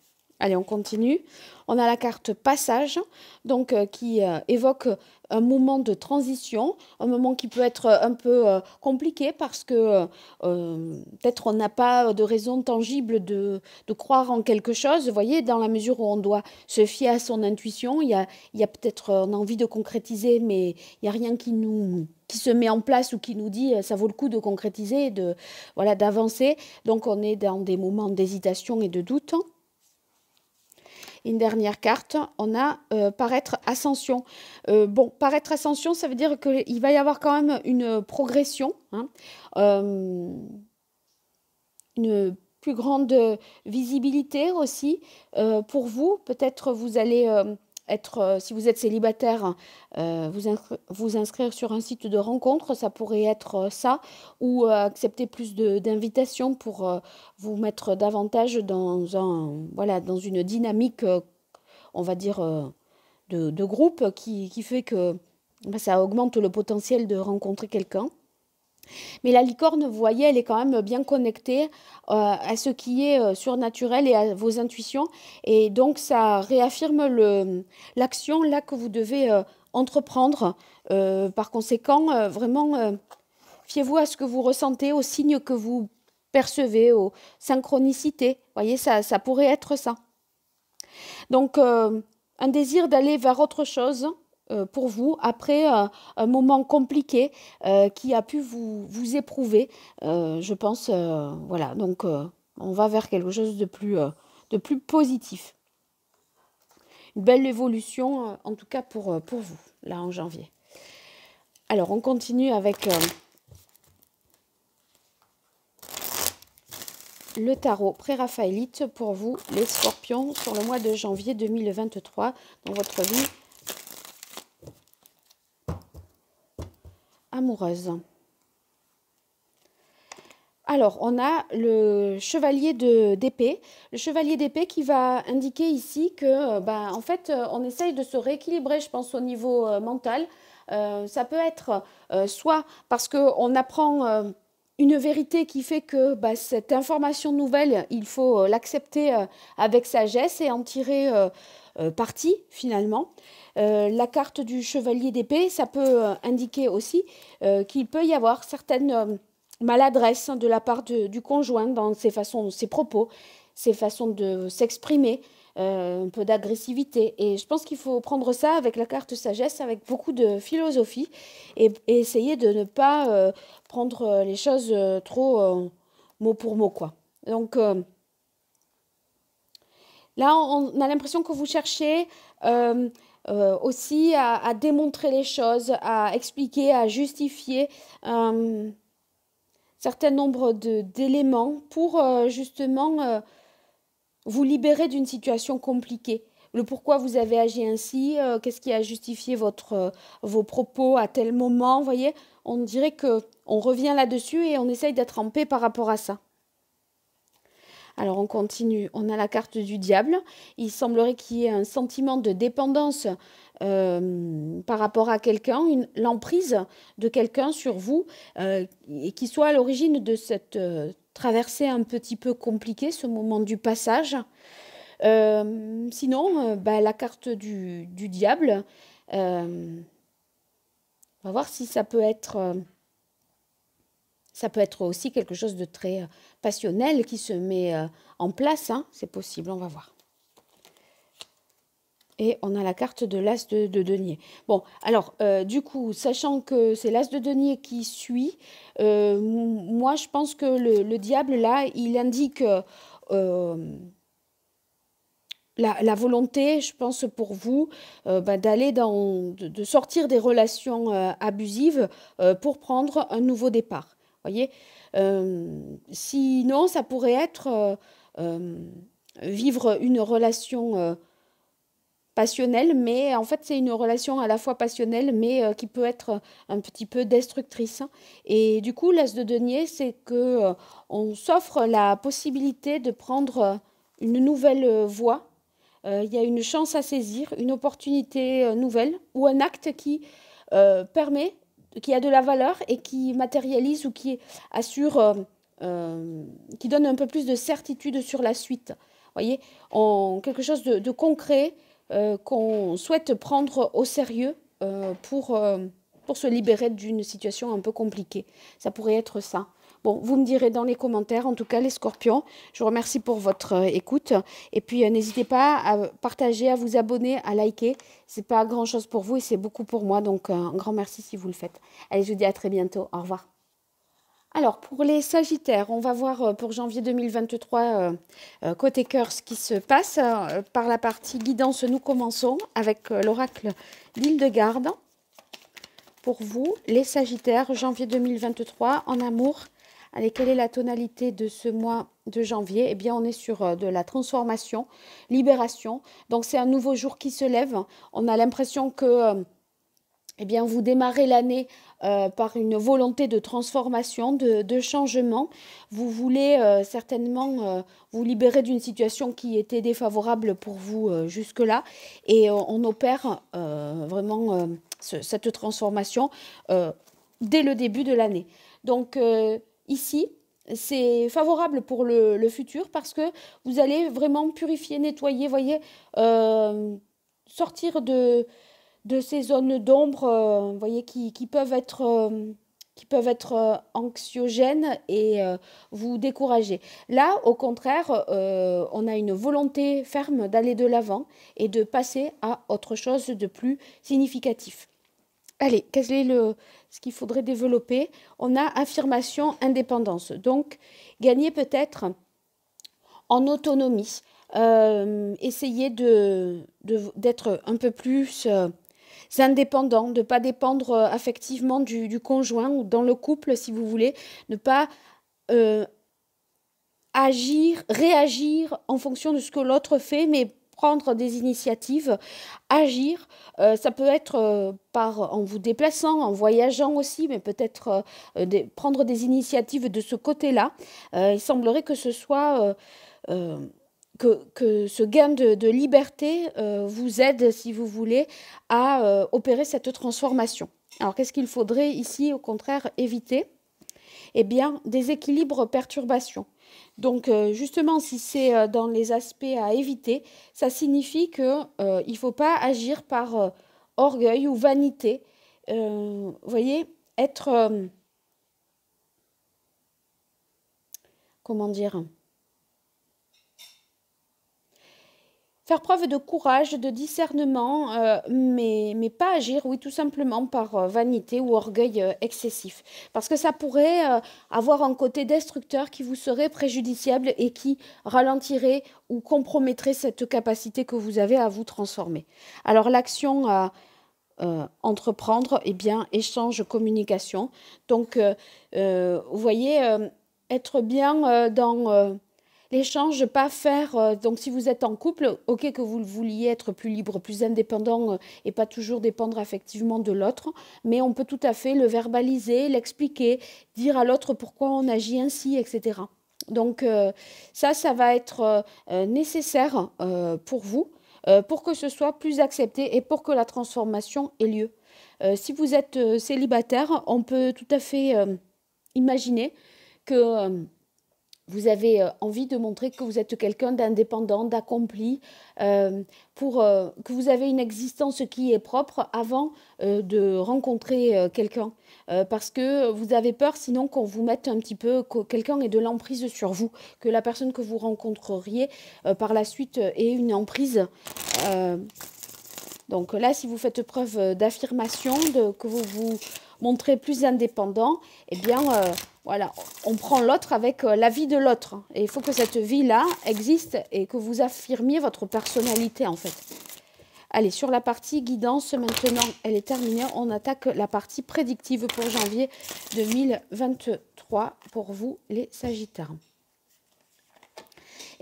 Allez, on continue. On a la carte passage, donc qui évoque un moment de transition, un moment qui peut être un peu compliqué parce que peut-être on n'a pas de raison tangible de croire en quelque chose. Vous voyez, dans la mesure où on doit se fier à son intuition, il y a peut-être on a envie de concrétiser, mais il n'y a rien qui se met en place ou qui nous dit ça vaut le coup de concrétiser, voilà, d'avancer. Donc on est dans des moments d'hésitation et de doute. Une dernière carte, on a paraître ascension. Bon, paraître ascension, ça veut dire qu'il va y avoir quand même une progression, hein, une plus grande visibilité aussi pour vous. Peut-être vous allez être, si vous êtes célibataire, vous inscrire sur un site de rencontre, ça pourrait être ça, ou accepter plus d'invitations pour vous mettre davantage dans une dynamique, on va dire, de groupe qui fait que ça augmente le potentiel de rencontrer quelqu'un. Mais la licorne, vous voyez, elle est quand même bien connectée à ce qui est surnaturel et à vos intuitions. Et donc, ça réaffirme l'action là que vous devez entreprendre. Par conséquent, vraiment, fiez-vous à ce que vous ressentez, aux signes que vous percevez, aux synchronicités. Vous voyez, ça pourrait être ça. Donc, un désir d'aller vers autre chose pour vous après un moment compliqué qui a pu vous éprouver, je pense. Voilà, donc on va vers quelque chose de plus positif. Une belle évolution, en tout cas pour vous, là en janvier. Alors, on continue avec le tarot pré-raphaélite pour vous, les scorpions, sur le mois de janvier 2023, dans votre vie amoureuse. Alors, on a le chevalier d'épée. Le chevalier d'épée qui va indiquer ici que, en fait, on essaye de se rééquilibrer, je pense, au niveau mental. Ça peut être soit parce qu'on apprend une vérité qui fait que cette information nouvelle, il faut l'accepter avec sagesse et en tirer parti, finalement. La carte du chevalier d'épée, ça peut indiquer aussi qu'il peut y avoir certaines maladresse de la part du conjoint dans ses propos, ses façons de s'exprimer, un peu d'agressivité. Et je pense qu'il faut prendre ça avec la carte sagesse, avec beaucoup de philosophie, et essayer de ne pas prendre les choses trop mot pour mot, quoi. Donc là, on a l'impression que vous cherchez aussi à démontrer les choses, à expliquer, à justifier certain nombre d'éléments pour justement vous libérer d'une situation compliquée. Le pourquoi vous avez agi ainsi, qu'est-ce qui a justifié vos propos à tel moment, vous voyez, on dirait qu'on revient là-dessus et on essaye d'être en paix par rapport à ça. Alors on continue, on a la carte du diable. Il semblerait qu'il y ait un sentiment de dépendance par rapport à quelqu'un, l'emprise de quelqu'un sur vous et qui soit à l'origine de cette traverser un petit peu compliqué, ce moment du passage. Sinon, bah, la carte du diable, on va voir si ça peut être aussi quelque chose de très passionnel qui se met en place, hein. C'est possible, on va voir. Et on a la carte de l'As de denier. Bon, alors, du coup, sachant que c'est l'As de denier qui suit, moi, je pense que le diable, là, il indique la volonté, je pense, pour vous, bah, de sortir des relations abusives pour prendre un nouveau départ. Voyez. Sinon, ça pourrait être vivre une relation passionnelle, mais en fait, c'est une relation à la fois passionnelle, mais qui peut être un petit peu destructrice. Et du coup, l'As de denier, c'est que on s'offre la possibilité de prendre une nouvelle voie. Il y a une chance à saisir, une opportunité nouvelle ou un acte qui permet, qui a de la valeur et qui matérialise ou qui assure, qui donne un peu plus de certitude sur la suite. Voyez, quelque chose de concret qu'on souhaite prendre au sérieux pour se libérer d'une situation un peu compliquée. Ça pourrait être ça. Bon, vous me direz dans les commentaires, en tout cas les scorpions. Je vous remercie pour votre écoute. Et puis, n'hésitez pas à partager, à vous abonner, à liker. C'est pas grand-chose pour vous et c'est beaucoup pour moi. Donc, un grand merci si vous le faites. Allez, je vous dis à très bientôt. Au revoir. Alors, pour les Sagittaires, on va voir pour janvier 2023, côté cœur, ce qui se passe. Par la partie guidance, nous commençons avec l'oracle d'Hildegarde. Pour vous, les Sagittaires, janvier 2023, en amour. Allez, quelle est la tonalité de ce mois de janvier? Eh bien, on est sur de la transformation, libération. Donc, c'est un nouveau jour qui se lève. On a l'impression que eh bien, vous démarrez l'année par une volonté de transformation, de changement. Vous voulez certainement vous libérer d'une situation qui était défavorable pour vous jusque-là. Et on opère vraiment cette transformation dès le début de l'année. Donc, ici, c'est favorable pour le futur parce que vous allez vraiment purifier, nettoyer, voyez, sortir de ces zones d'ombre, voyez, qui peuvent être anxiogènes et vous décourager. Là, au contraire, on a une volonté ferme d'aller de l'avant et de passer à autre chose de plus significatif. Allez, quel est ce qu'il faudrait développer? On a affirmation, indépendance. Donc, gagner peut-être en autonomie. Essayer d'être un peu plus indépendant, de ne pas dépendre affectivement du conjoint ou dans le couple, si vous voulez, ne pas réagir en fonction de ce que l'autre fait, mais prendre des initiatives, agir. Ça peut être en vous déplaçant, en voyageant aussi, mais peut-être prendre des initiatives de ce côté-là. Il semblerait que ce soit que ce gain de liberté vous aide, si vous voulez, à opérer cette transformation. Alors, qu'est-ce qu'il faudrait ici, au contraire, éviter? Eh bien, déséquilibre, perturbation. Donc, justement, si c'est dans les aspects à éviter, ça signifie qu'il ne faut pas agir par orgueil ou vanité. Vous voyez, être... comment dire? Faire preuve de courage, de discernement, mais pas agir, oui, tout simplement par vanité ou orgueil excessif. Parce que ça pourrait avoir un côté destructeur qui vous serait préjudiciable et qui ralentirait ou compromettrait cette capacité que vous avez à vous transformer. Alors l'action à entreprendre, eh bien, échange, communication. Donc, vous voyez, être bien dans... l'échange, pas faire... donc, si vous êtes en couple, ok que vous vouliez être plus libre, plus indépendant et pas toujours dépendre affectivement de l'autre, mais on peut tout à fait le verbaliser, l'expliquer, dire à l'autre pourquoi on agit ainsi, etc. Donc, ça va être nécessaire pour vous, pour que ce soit plus accepté et pour que la transformation ait lieu. Si vous êtes célibataire, on peut tout à fait imaginer que... vous avez envie de montrer que vous êtes quelqu'un d'indépendant, d'accompli, que vous avez une existence qui est propre avant de rencontrer quelqu'un. Parce que vous avez peur sinon qu'on vous mette un petit peu, que quelqu'un ait de l'emprise sur vous, que la personne que vous rencontreriez par la suite ait une emprise. Euh, donc là, si vous faites preuve d'affirmation, que vous vous montrez plus indépendant, eh bien, voilà, on prend l'autre avec la vie de l'autre. Et il faut que cette vie-là existe et que vous affirmiez votre personnalité, en fait. Allez, sur la partie guidance, maintenant, elle est terminée. On attaque la partie prédictive pour janvier 2023 pour vous, les Sagittaires.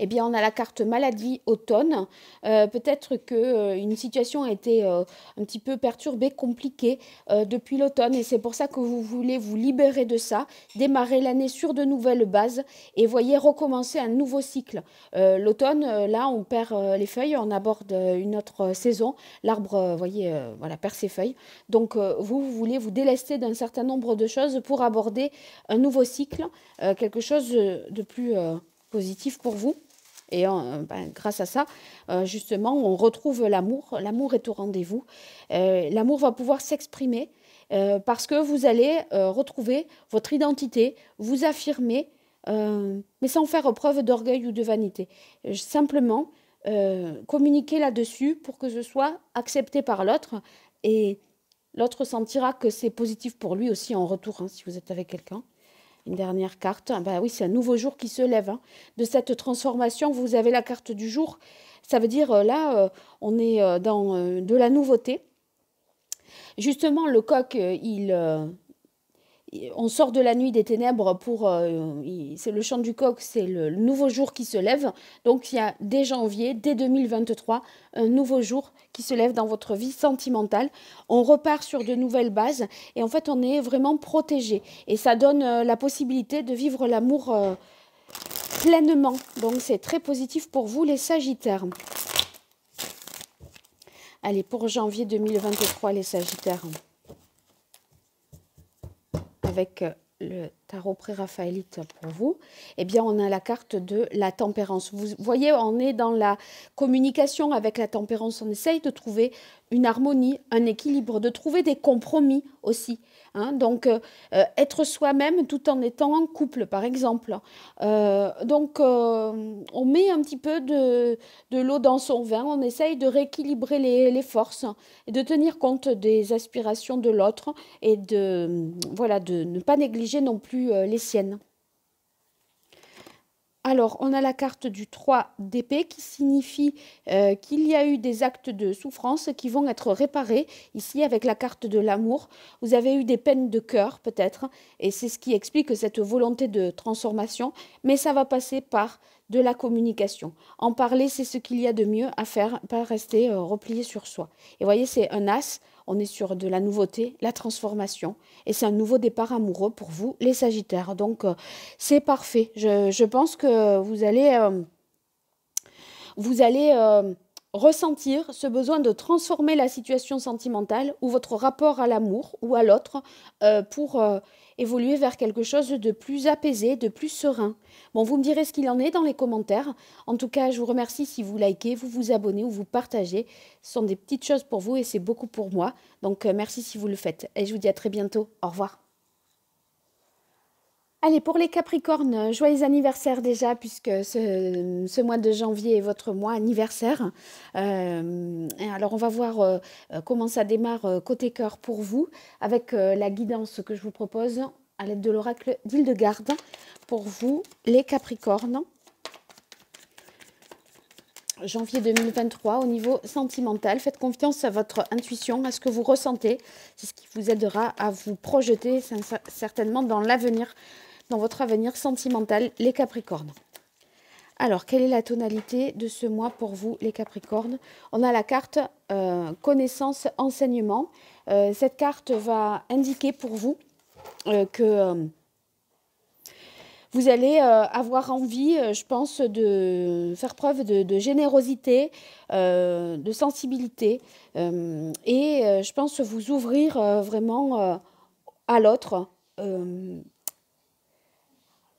Eh bien, on a la carte maladie automne. Peut-être qu'une situation a été un petit peu perturbée, compliquée depuis l'automne. Et c'est pour ça que vous voulez vous libérer de ça, démarrer l'année sur de nouvelles bases et voyez recommencer un nouveau cycle. L'automne, là, on perd les feuilles, on aborde une autre saison. L'arbre, voyez, voilà, perd ses feuilles. Donc, vous voulez vous délester d'un certain nombre de choses pour aborder un nouveau cycle, quelque chose de plus positif pour vous. Et grâce à ça, justement, on retrouve l'amour. L'amour est au rendez-vous. L'amour va pouvoir s'exprimer parce que vous allez retrouver votre identité, vous affirmer, mais sans faire preuve d'orgueil ou de vanité. Simplement, communiquer là-dessus pour que ce soit accepté par l'autre. Et l'autre sentira que c'est positif pour lui aussi en retour, hein, si vous êtes avec quelqu'un. Une dernière carte, ben oui, c'est un nouveau jour qui se lève. Hein. De cette transformation, vous avez la carte du jour. Ça veut dire, là, on est dans de la nouveauté. Justement, le coq, on sort de la nuit des ténèbres pour... c'est le chant du coq, c'est le nouveau jour qui se lève. Donc, il y a dès janvier, dès 2023, un nouveau jour qui se lève dans votre vie sentimentale. On repart sur de nouvelles bases et en fait, on est vraiment protégé. Et ça donne la possibilité de vivre l'amour pleinement. Donc, c'est très positif pour vous, les Sagittaires. Allez, pour janvier 2023, les Sagittaires. Avec le tarot pré-raphaélite pour vous, eh bien, on a la carte de la tempérance. Vous voyez, on est dans la communication avec la tempérance. On essaye de trouver une harmonie, un équilibre, de trouver des compromis aussi. Hein. Donc, être soi-même tout en étant en couple, par exemple. On met un petit peu de l'eau dans son vin. On essaye de rééquilibrer les forces et de tenir compte des aspirations de l'autre et de, voilà, de ne pas négliger non plus les siennes. Alors, on a la carte du 3 d'épée qui signifie qu'il y a eu des actes de souffrance qui vont être réparés. Ici, avec la carte de l'amour, vous avez eu des peines de cœur peut-être, et c'est ce qui explique cette volonté de transformation, mais ça va passer par de la communication. En parler, c'est ce qu'il y a de mieux à faire, pas rester replié sur soi. Et vous voyez, c'est un as, on est sur de la nouveauté, la transformation, et c'est un nouveau départ amoureux pour vous, les Sagittaires. Donc, c'est parfait. Je pense que vous allez ressentir ce besoin de transformer la situation sentimentale ou votre rapport à l'amour ou à l'autre pour évoluer vers quelque chose de plus apaisé, de plus serein. Bon, vous me direz ce qu'il en est dans les commentaires. En tout cas, je vous remercie si vous likez, vous vous abonnez ou vous partagez. Ce sont des petites choses pour vous et c'est beaucoup pour moi. Donc, merci si vous le faites. Et je vous dis à très bientôt. Au revoir. Allez, pour les Capricornes, joyeux anniversaire déjà, puisque ce mois de janvier est votre mois anniversaire. Alors, on va voir comment ça démarre côté cœur pour vous, avec la guidance que je vous propose à l'aide de l'oracle d'Hildegarde pour vous, les Capricornes. Janvier 2023, au niveau sentimental, faites confiance à votre intuition, à ce que vous ressentez. C'est ce qui vous aidera à vous projeter certainement dans l'avenir, dans votre avenir sentimental, les Capricornes. Alors, quelle est la tonalité de ce mois pour vous, les Capricornes? On a la carte connaissance, enseignement. Cette carte va indiquer pour vous que vous allez avoir envie, je pense, de faire preuve de générosité, de sensibilité et je pense vous ouvrir vraiment à l'autre.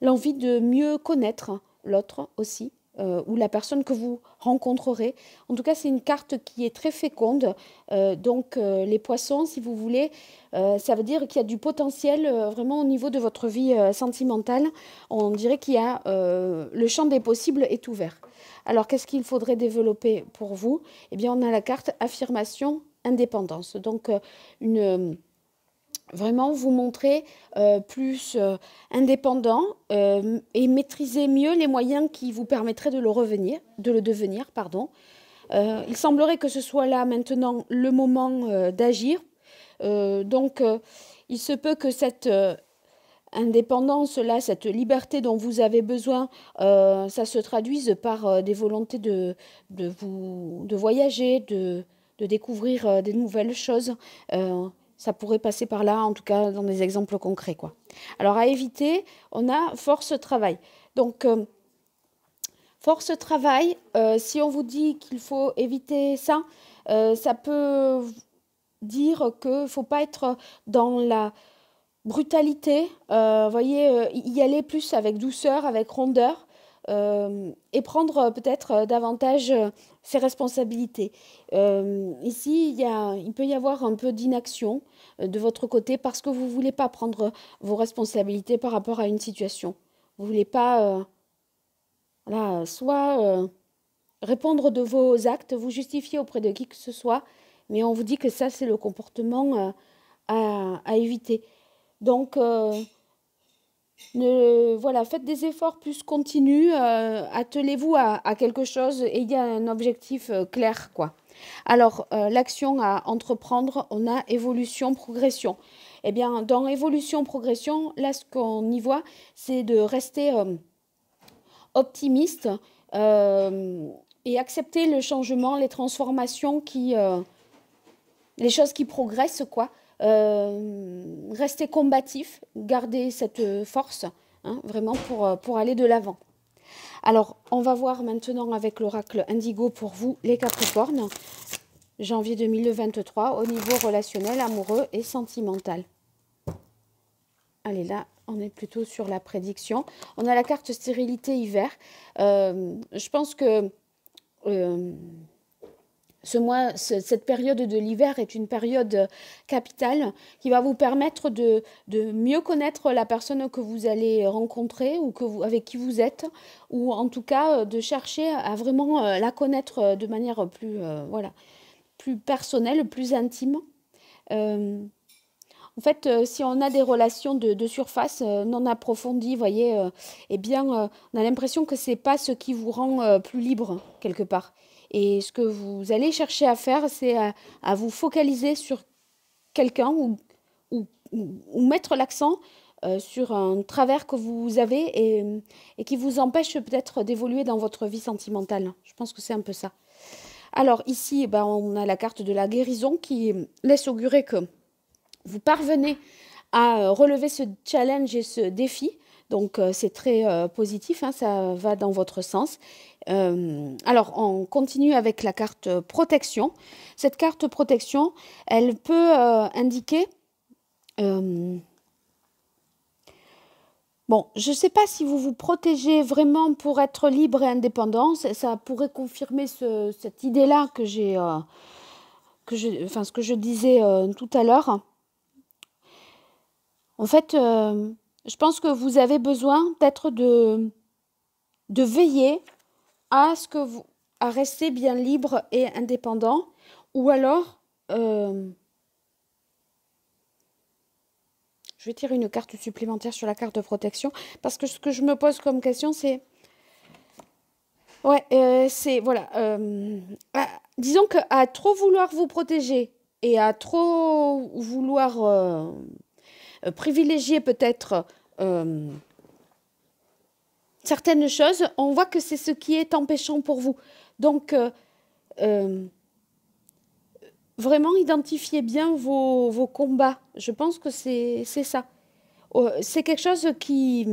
l'envie de mieux connaître l'autre aussi, ou la personne que vous rencontrerez. En tout cas, c'est une carte qui est très féconde. Donc, les poissons, si vous voulez, ça veut dire qu'il y a du potentiel vraiment au niveau de votre vie sentimentale. On dirait qu'il y a le champ des possibles est ouvert. Alors, qu'est-ce qu'il faudrait développer pour vous? Eh bien, on a la carte affirmation, indépendance. Donc, vraiment vous montrer plus indépendant et maîtriser mieux les moyens qui vous permettraient de le devenir, pardon. Il semblerait que ce soit là maintenant le moment d'agir. Donc, il se peut que cette indépendance-là, cette liberté dont vous avez besoin, ça se traduise par des volontés de voyager, de découvrir des nouvelles choses. Ça pourrait passer par là, en tout cas dans des exemples concrets, quoi. Alors à éviter, on a force travail. Donc force travail, si on vous dit qu'il faut éviter ça, ça peut dire qu'il ne faut pas être dans la brutalité, voyez, y aller plus avec douceur, avec rondeur, et prendre peut-être davantage ses responsabilités. Ici, il peut y avoir un peu d'inaction de votre côté parce que vous ne voulez pas prendre vos responsabilités par rapport à une situation. Vous ne voulez pas voilà, soit répondre de vos actes, vous justifier auprès de qui que ce soit, mais on vous dit que ça, c'est le comportement à éviter. Donc, voilà, faites des efforts plus continus, attelez-vous à quelque chose et il y a un objectif clair, quoi. Alors, l'action à entreprendre, on a évolution, progression. Eh bien, dans évolution, progression, là, ce qu'on y voit, c'est de rester optimiste et accepter le changement, les transformations les choses qui progressent, quoi. Rester combatif, garder cette force, hein, vraiment pour aller de l'avant. Alors, on va voir maintenant avec l'oracle Indigo pour vous, les Capricornes, janvier 2023, au niveau relationnel, amoureux et sentimental. Allez, là, on est plutôt sur la prédiction. On a la carte stérilité hiver. Je pense que cette période de l'hiver est une période capitale qui va vous permettre de mieux connaître la personne que vous allez rencontrer ou avec qui vous êtes, ou en tout cas de chercher à vraiment la connaître de manière voilà, plus personnelle, plus intime. En fait, si on a des relations de surface non approfondies, voyez, eh bien, on a l'impression que c'est pas ce qui vous rend plus libre, quelque part. Et ce que vous allez chercher à faire, c'est à vous focaliser sur quelqu'un ou mettre l'accent sur un travers que vous avez et qui vous empêche peut-être d'évoluer dans votre vie sentimentale. Je pense que c'est un peu ça. Alors ici, ben, on a la carte de la guérison qui laisse augurer que vous parvenez à relever ce challenge et ce défi. Donc, c'est très positif, hein, ça va dans votre sens. Alors, on continue avec la carte protection. Cette carte protection, elle peut indiquer... bon, je ne sais pas si vous vous protégez vraiment pour être libre et indépendant. Ça pourrait confirmer cette idée-là enfin, ce que je disais tout à l'heure. En fait, je pense que vous avez besoin peut-être de veiller à rester bien libre et indépendant, ou alors je vais tirer une carte supplémentaire sur la carte de protection parce que ce que je me pose comme question, c'est c'est voilà, disons qu'à trop vouloir vous protéger et à trop vouloir privilégier peut-être certaines choses, on voit que c'est ce qui est empêchant pour vous. Donc, vraiment identifiez bien vos combats. Je pense que c'est ça. C'est quelque chose qui...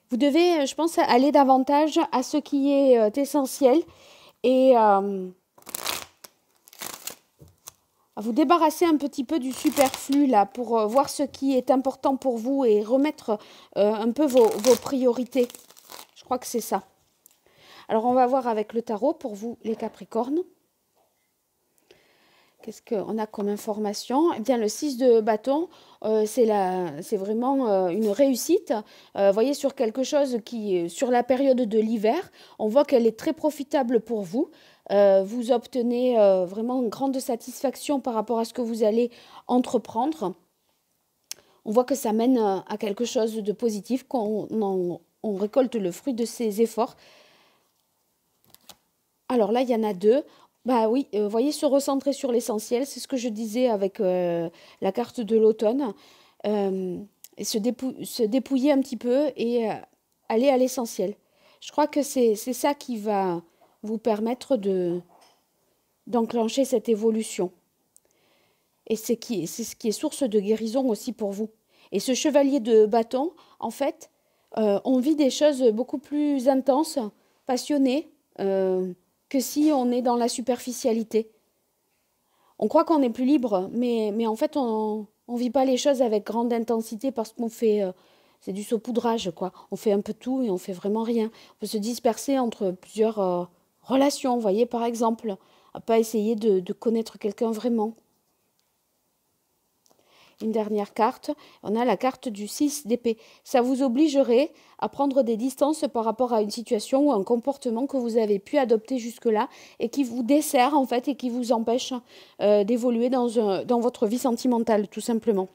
Vous devez, je pense, aller davantage à ce qui est essentiel et... à vous débarrasser un petit peu du superflu là pour voir ce qui est important pour vous et remettre un peu vos priorités. Je crois que c'est ça. Alors, on va voir avec le tarot pour vous, les Capricornes. Qu'est-ce qu'on a comme information? Eh bien, le 6 de bâton, c'est vraiment une réussite. Vous voyez, sur quelque chose qui, sur la période de l'hiver, on voit qu'elle est très profitable pour vous. Vous obtenez vraiment une grande satisfaction par rapport à ce que vous allez entreprendre. On voit que ça mène à quelque chose de positif, qu'on récolte le fruit de ses efforts. Alors là, il y en a deux. Bah oui, voyez, se recentrer sur l'essentiel, c'est ce que je disais avec la carte de l'automne. Et se dépouiller un petit peu et aller à l'essentiel. Je crois que c'est ça qui va vous permettre d'enclencher cette évolution. Et c'est ce qui est source de guérison aussi pour vous. Et ce chevalier de bâton, en fait, on vit des choses beaucoup plus intenses, passionnées, que si on est dans la superficialité. On croit qu'on est plus libre, mais en fait, on ne vit pas les choses avec grande intensité parce qu'on fait... c'est du saupoudrage, quoi. On fait un peu tout et on fait vraiment rien. On peut se disperser entre plusieurs relations, vous voyez, par exemple. À pas essayer de connaître quelqu'un vraiment. Une dernière carte, on a la carte du 6 d'épée. Ça vous obligerait à prendre des distances par rapport à une situation ou un comportement que vous avez pu adopter jusque-là et qui vous dessert en fait et qui vous empêche d'évoluer dans votre vie sentimentale tout simplement.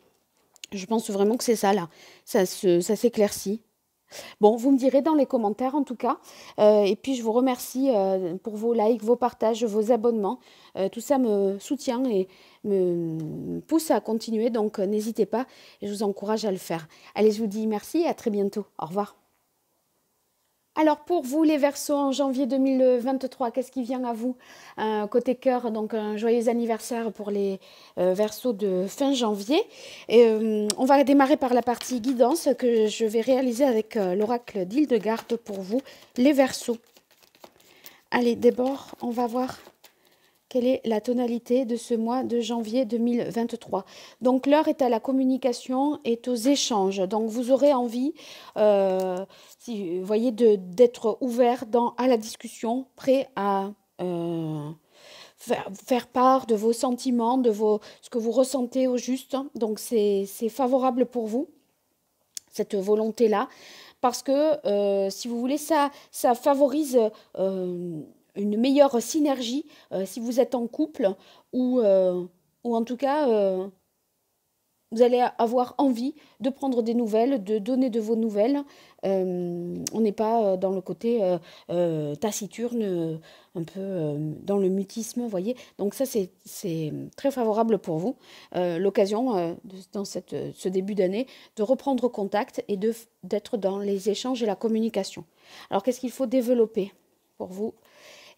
Je pense vraiment que c'est ça là, ça s'éclaircit. Bon, vous me direz dans les commentaires en tout cas. Et puis je vous remercie pour vos likes, vos partages, vos abonnements. Tout ça me soutient et me pousse à continuer. Donc n'hésitez pas et je vous encourage à le faire. Allez, je vous dis merci et à très bientôt. Au revoir. Alors pour vous les Verseaux en janvier 2023, qu'est-ce qui vient à vous côté cœur, donc un joyeux anniversaire pour les Verseaux de fin janvier. Et, on va démarrer par la partie guidance que je vais réaliser avec l'oracle d'Hildegarde pour vous les Verseaux. Allez, d'abord on va voir quelle est la tonalité de ce mois de janvier 2023. Donc l'heure est à la communication, est aux échanges. Donc vous aurez envie, si vous voyez, d'être ouvert à la discussion, prêt à faire part de vos sentiments, ce que vous ressentez au juste. Donc c'est favorable pour vous, cette volonté-là. Parce que, si vous voulez, ça favorise une meilleure synergie si vous êtes en couple ou en tout cas, vous allez avoir envie de prendre des nouvelles, de donner de vos nouvelles. On n'est pas dans le côté taciturne, un peu dans le mutisme, vous voyez. Donc ça, c'est très favorable pour vous. L'occasion, dans ce début d'année, de reprendre contact et d'être dans les échanges et la communication. Alors, qu'est-ce qu'il faut développer pour vous?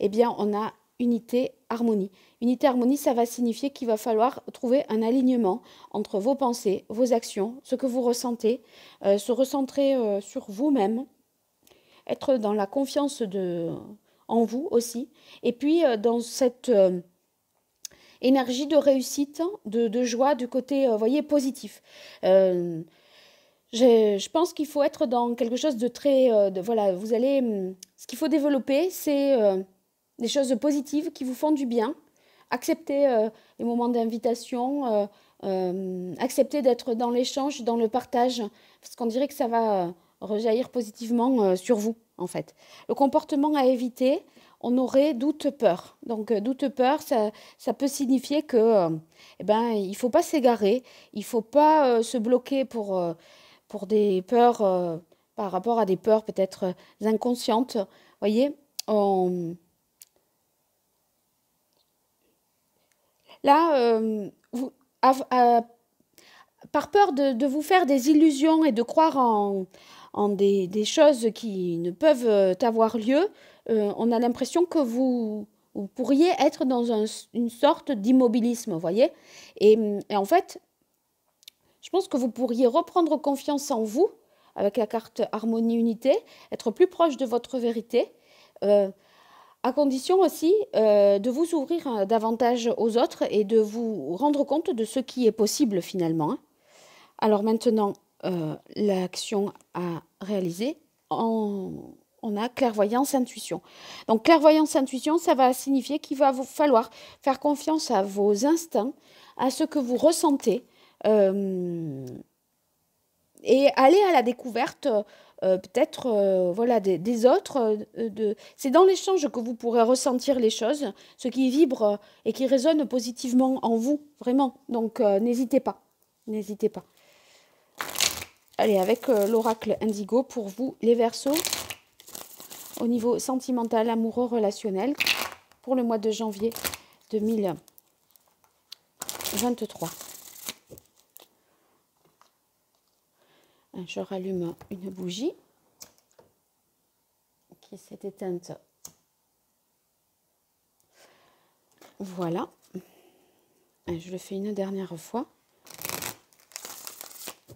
Eh bien, on a unité, harmonie. Unité, harmonie, ça va signifier qu'il va falloir trouver un alignement entre vos pensées, vos actions, ce que vous ressentez, se recentrer sur vous-même, être dans la confiance en vous aussi, et puis dans cette énergie de réussite, de joie, du côté, voyez, positif. Je pense qu'il faut être dans quelque chose de très... voilà, vous allez... ce qu'il faut développer, c'est des choses positives qui vous font du bien. Accepter les moments d'invitation, accepter d'être dans l'échange, dans le partage, parce qu'on dirait que ça va rejaillir positivement sur vous, en fait. Le comportement à éviter, on aurait doute, peur. Donc, doute, peur, ça peut signifier que, eh ben, il ne faut pas s'égarer, il ne faut pas se bloquer pour des peurs, par rapport à des peurs peut-être inconscientes. Vous voyez, là, par peur de vous faire des illusions et de croire en des choses qui ne peuvent avoir lieu, on a l'impression que vous pourriez être dans une sorte d'immobilisme, vous voyez. Et en fait, je pense que vous pourriez reprendre confiance en vous avec la carte harmonie unité, être plus proche de votre vérité, à condition aussi de vous ouvrir davantage aux autres et de vous rendre compte de ce qui est possible finalement, hein. Alors maintenant, l'action à réaliser, on a clairvoyance, intuition. Donc clairvoyance, intuition, ça va signifier qu'il va vous falloir faire confiance à vos instincts, à ce que vous ressentez, et aller à la découverte peut-être voilà, des autres. C'est dans l'échange que vous pourrez ressentir les choses, ce qui vibre et qui résonne positivement en vous, vraiment. Donc n'hésitez pas, n'hésitez pas. Allez, avec l'oracle Indigo pour vous, les Verseaux, au niveau sentimental, amoureux, relationnel, pour le mois de janvier 2023. Je rallume une bougie qui s'est éteinte. Voilà. Je le fais une dernière fois.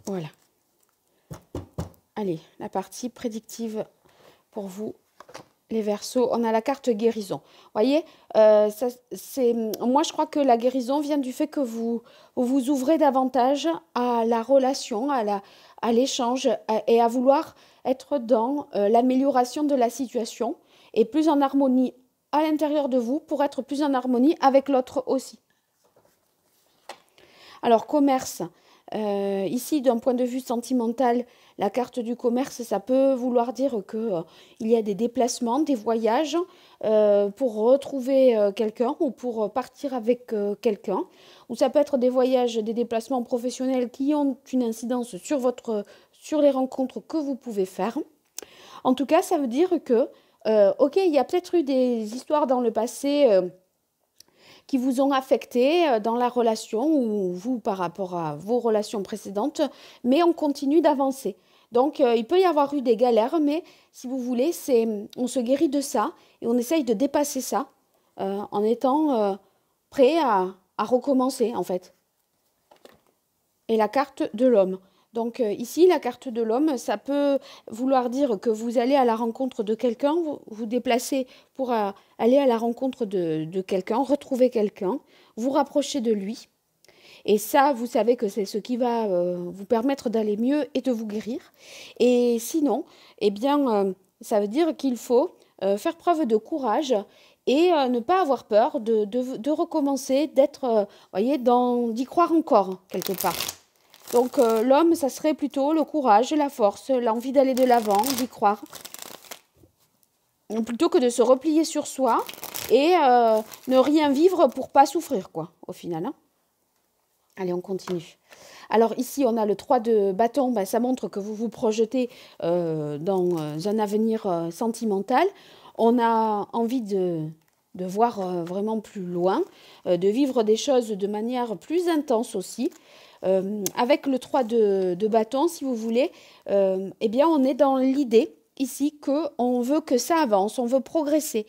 Voilà. Allez, la partie prédictive pour vous, les Verseaux. On a la carte guérison. Vous voyez, moi je crois que la guérison vient du fait que vous vous ouvrez davantage à la relation, à l'échange et à vouloir être dans l'amélioration de la situation et plus en harmonie à l'intérieur de vous pour être plus en harmonie avec l'autre aussi. Alors, commerce. Ici, d'un point de vue sentimental, la carte du commerce, ça peut vouloir dire que il y a des déplacements, des voyages pour retrouver quelqu'un ou pour partir avec quelqu'un. Ou ça peut être des voyages, des déplacements professionnels qui ont une incidence sur les rencontres que vous pouvez faire. En tout cas, ça veut dire que, ok, il y a peut-être eu des histoires dans le passé qui vous ont affecté dans la relation ou vous par rapport à vos relations précédentes, mais on continue d'avancer. Donc, il peut y avoir eu des galères, mais si vous voulez, on se guérit de ça et on essaye de dépasser ça en étant prêt à recommencer, en fait. Et la carte de l'homme. Donc ici, la carte de l'homme, ça peut vouloir dire que vous allez à la rencontre de quelqu'un, vous déplacez pour aller à la rencontre de quelqu'un, retrouver quelqu'un, vous rapprocher de lui. Et ça, vous savez que c'est ce qui va vous permettre d'aller mieux et de vous guérir. Et sinon, eh bien, ça veut dire qu'il faut faire preuve de courage et ne pas avoir peur de recommencer, d'être, voyez, d'y croire encore, quelque part. Donc l'homme, ça serait plutôt le courage, la force, l'envie d'aller de l'avant, d'y croire. Plutôt que de se replier sur soi et ne rien vivre pour pas souffrir, quoi, au final. Hein. Allez, on continue. Alors ici, on a le 3 de bâton. Ben, ça montre que vous vous projetez dans un avenir sentimental. On a envie de voir vraiment plus loin, de vivre des choses de manière plus intense aussi. Avec le 3 de bâton, si vous voulez, eh bien, on est dans l'idée ici qu'on veut que ça avance, on veut progresser.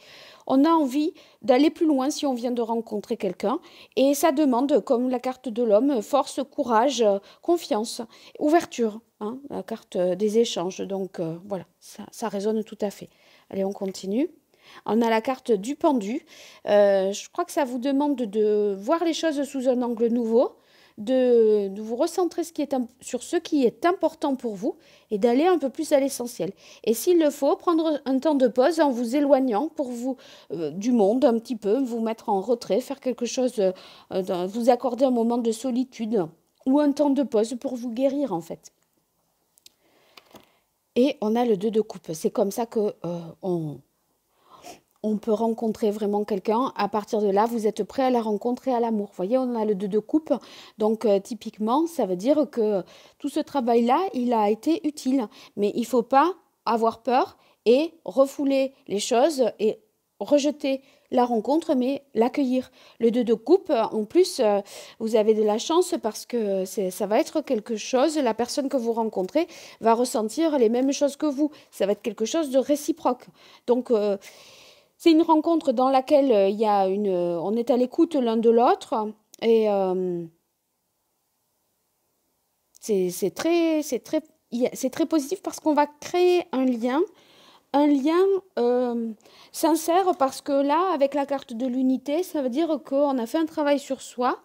On a envie d'aller plus loin si on vient de rencontrer quelqu'un. Et ça demande, comme la carte de l'homme, force, courage, confiance, ouverture, hein, la carte des échanges. Donc voilà, ça résonne tout à fait. Allez, on continue. On a la carte du pendu. Je crois que ça vous demande de voir les choses sous un angle nouveau, de vous recentrer sur ce qui est important pour vous et d'aller un peu plus à l'essentiel. Et s'il le faut, prendre un temps de pause en vous éloignant pour vous du monde un petit peu, vous mettre en retrait, faire quelque chose, vous accorder un moment de solitude ou un temps de pause pour vous guérir en fait. Et on a le 2 de coupe. C'est comme ça que on peut rencontrer vraiment quelqu'un. À partir de là, vous êtes prêt à la rencontre et à l'amour. Vous voyez, on a le 2 de coupe. Donc, typiquement, ça veut dire que tout ce travail-là, il a été utile. Mais il ne faut pas avoir peur et refouler les choses et rejeter la rencontre, mais l'accueillir. Le 2 de coupe, en plus, vous avez de la chance parce que ça va être quelque chose, la personne que vous rencontrez va ressentir les mêmes choses que vous. Ça va être quelque chose de réciproque. Donc, c'est une rencontre dans laquelle on est à l'écoute l'un de l'autre et c'est très positif parce qu'on va créer un lien un lien sincère parce que là, avec la carte de l'unité, ça veut dire qu'on a fait un travail sur soi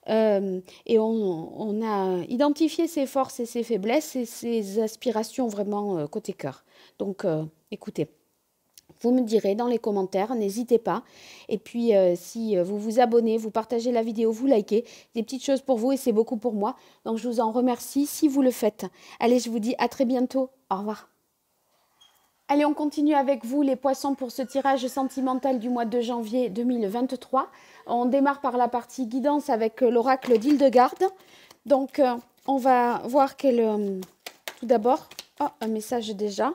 et on a identifié ses forces et ses faiblesses et ses aspirations vraiment côté cœur. Donc, écoutez. Vous me direz dans les commentaires, n'hésitez pas. Et puis, si vous vous abonnez, vous partagez la vidéo, vous likez, des petites choses pour vous et c'est beaucoup pour moi. Donc, je vous en remercie si vous le faites. Allez, je vous dis à très bientôt. Au revoir. Allez, on continue avec vous les poissons pour ce tirage sentimental du mois de janvier 2023. On démarre par la partie guidance avec l'oracle d'Hildegarde. Donc, on va voir tout d'abord, un message déjà.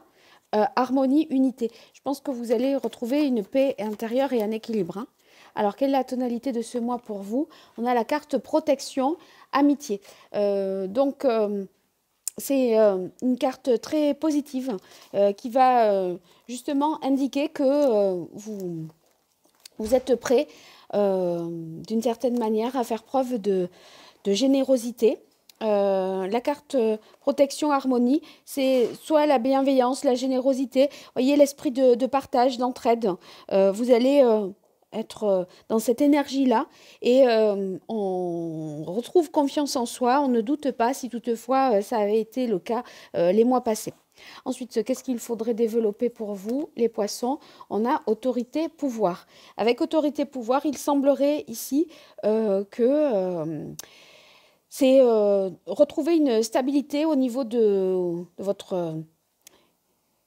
Harmonie, unité. Je pense que vous allez retrouver une paix intérieure et un équilibre. Hein. Alors, quelle est la tonalité de ce mois pour vous? On a la carte protection, amitié. C'est une carte très positive qui va justement indiquer que vous êtes prêt d'une certaine manière à faire preuve de générosité. La carte protection harmonie, c'est soit la bienveillance, la générosité, voyez l'esprit de partage, d'entraide. Vous allez être dans cette énergie-là et on retrouve confiance en soi, on ne doute pas si toutefois ça avait été le cas les mois passés. Ensuite, qu'est-ce qu'il faudrait développer pour vous, les poissons? On a autorité, pouvoir. Avec autorité, pouvoir, il semblerait ici que c'est retrouver une stabilité au niveau de votre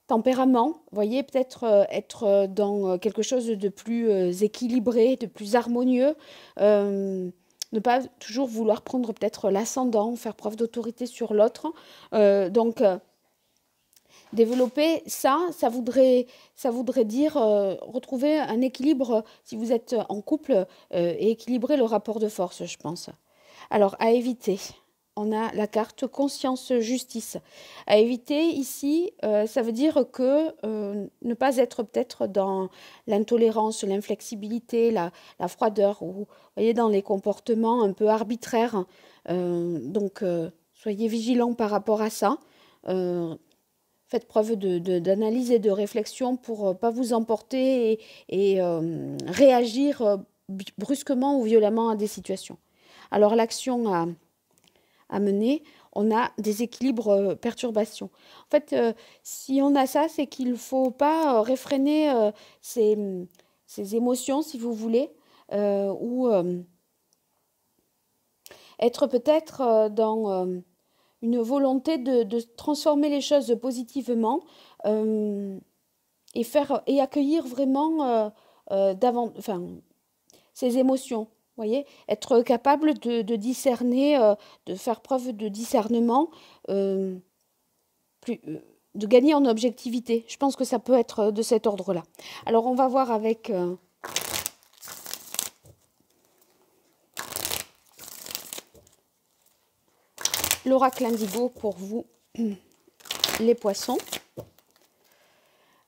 tempérament. Vous voyez, peut-être être dans quelque chose de plus équilibré, de plus harmonieux. Ne pas toujours vouloir prendre peut-être l'ascendant, faire preuve d'autorité sur l'autre. Développer ça, ça voudrait dire retrouver un équilibre si vous êtes en couple et équilibrer le rapport de force, je pense. Alors, à éviter, on a la carte conscience-justice. À éviter ici, ça veut dire que ne pas être peut-être dans l'intolérance, l'inflexibilité, la froideur, ou vous voyez, dans les comportements un peu arbitraires. Soyez vigilants par rapport à ça. Faites preuve d'analyse et de réflexion pour ne pas vous emporter et réagir brusquement ou violemment à des situations. Alors, l'action à mener, on a des équilibres, perturbations. En fait, si on a ça, c'est qu'il ne faut pas réfréner ses émotions, si vous voulez, ou être peut-être dans une volonté de transformer les choses positivement et accueillir vraiment ces émotions. Voyez, être capable de discerner, de faire preuve de discernement, de gagner en objectivité. Je pense que ça peut être de cet ordre-là. Alors, on va voir avec l'oracle indigo pour vous, les poissons.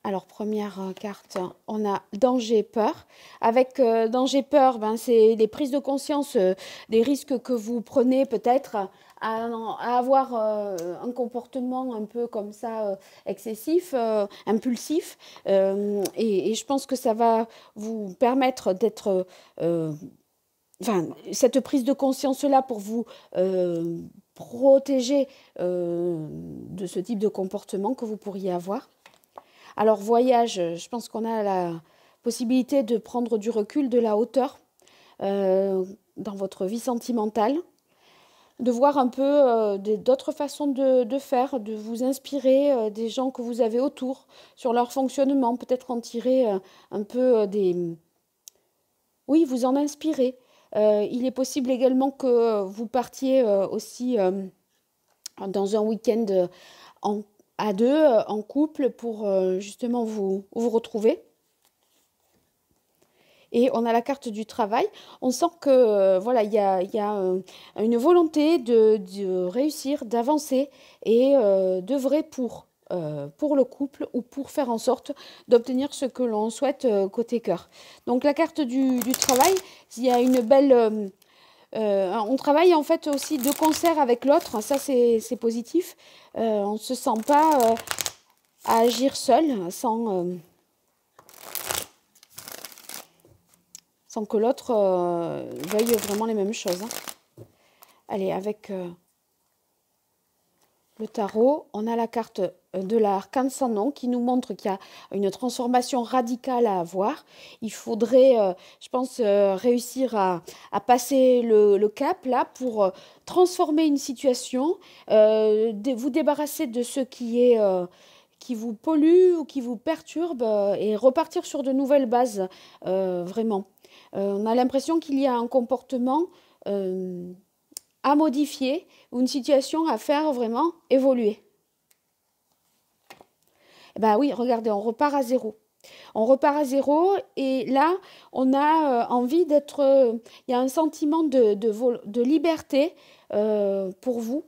Alors, première carte, on a danger, peur. Avec danger, peur, c'est des prises de conscience des risques que vous prenez peut-être à avoir un comportement un peu comme ça, excessif, impulsif. Et je pense que ça va vous permettre d'être... cette prise de conscience-là pour vous protéger de ce type de comportement que vous pourriez avoir. Alors, voyage, je pense qu'on a la possibilité de prendre du recul, de la hauteur dans votre vie sentimentale, de voir un peu d'autres façons de faire, de vous inspirer des gens que vous avez autour, sur leur fonctionnement, peut-être en tirer un peu Oui, vous en inspirer. Il est possible également que vous partiez aussi dans un week-end à deux, en couple, pour justement vous retrouver. Et on a la carte du travail. On sent que voilà, il y a une volonté de réussir, d'avancer et d'œuvrer pour le couple ou pour faire en sorte d'obtenir ce que l'on souhaite côté cœur. Donc la carte du travail, il y a une belle... on travaille en fait aussi de concert avec l'autre, ça c'est positif. On ne se sent pas à agir seul, sans que l'autre veuille vraiment les mêmes choses. Hein. Allez, avec le tarot, on a la carte de l'arcane sans nom qui nous montre qu'il y a une transformation radicale à avoir. Il faudrait, je pense, réussir à passer le cap là pour transformer une situation, vous débarrasser de ce qui vous pollue ou qui vous perturbe et repartir sur de nouvelles bases, vraiment. On a l'impression qu'il y a un comportement à modifier ou une situation à faire vraiment évoluer. Eh ben oui, regardez, on repart à zéro. On repart à zéro et là, on a envie d'être... Il y a un sentiment de liberté pour vous,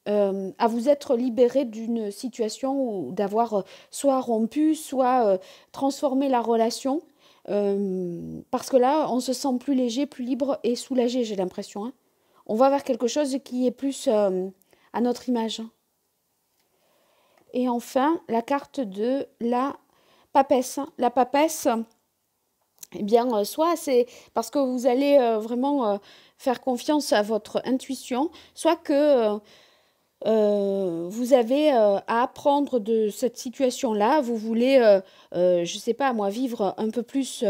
à vous être libéré d'une situation ou d'avoir soit rompu, soit transformé la relation. Parce que là, on se sent plus léger, plus libre et soulagé, j'ai l'impression. Hein. On va vers quelque chose qui est plus à notre image. Et enfin, la carte de la papesse. La papesse, eh bien, soit c'est parce que vous allez vraiment faire confiance à votre intuition, soit que vous avez à apprendre de cette situation-là. Vous voulez, je ne sais pas, moi, vivre un peu plus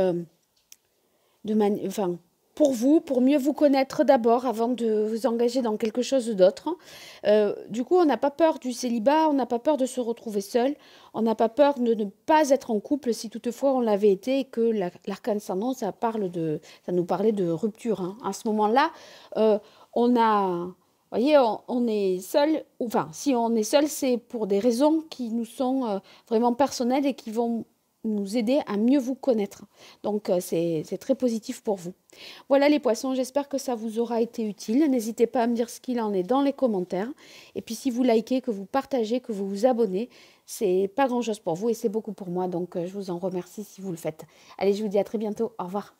enfin, pour vous, pour mieux vous connaître d'abord avant de vous engager dans quelque chose d'autre. Du coup, on n'a pas peur du célibat, on n'a pas peur de se retrouver seul, on n'a pas peur de ne pas être en couple si toutefois on l'avait été et que l'arcane sans nom, ça nous parlait de rupture. Hein. À ce moment-là, on a... Vous voyez, on est seul, enfin, si on est seul, c'est pour des raisons qui nous sont vraiment personnelles et qui vont nous aider à mieux vous connaître. Donc, c'est très positif pour vous. Voilà les poissons, j'espère que ça vous aura été utile. N'hésitez pas à me dire ce qu'il en est dans les commentaires. Et puis, si vous likez, que vous partagez, que vous vous abonnez, c'est pas grand-chose pour vous et c'est beaucoup pour moi. Donc, je vous en remercie si vous le faites. Allez, je vous dis à très bientôt. Au revoir.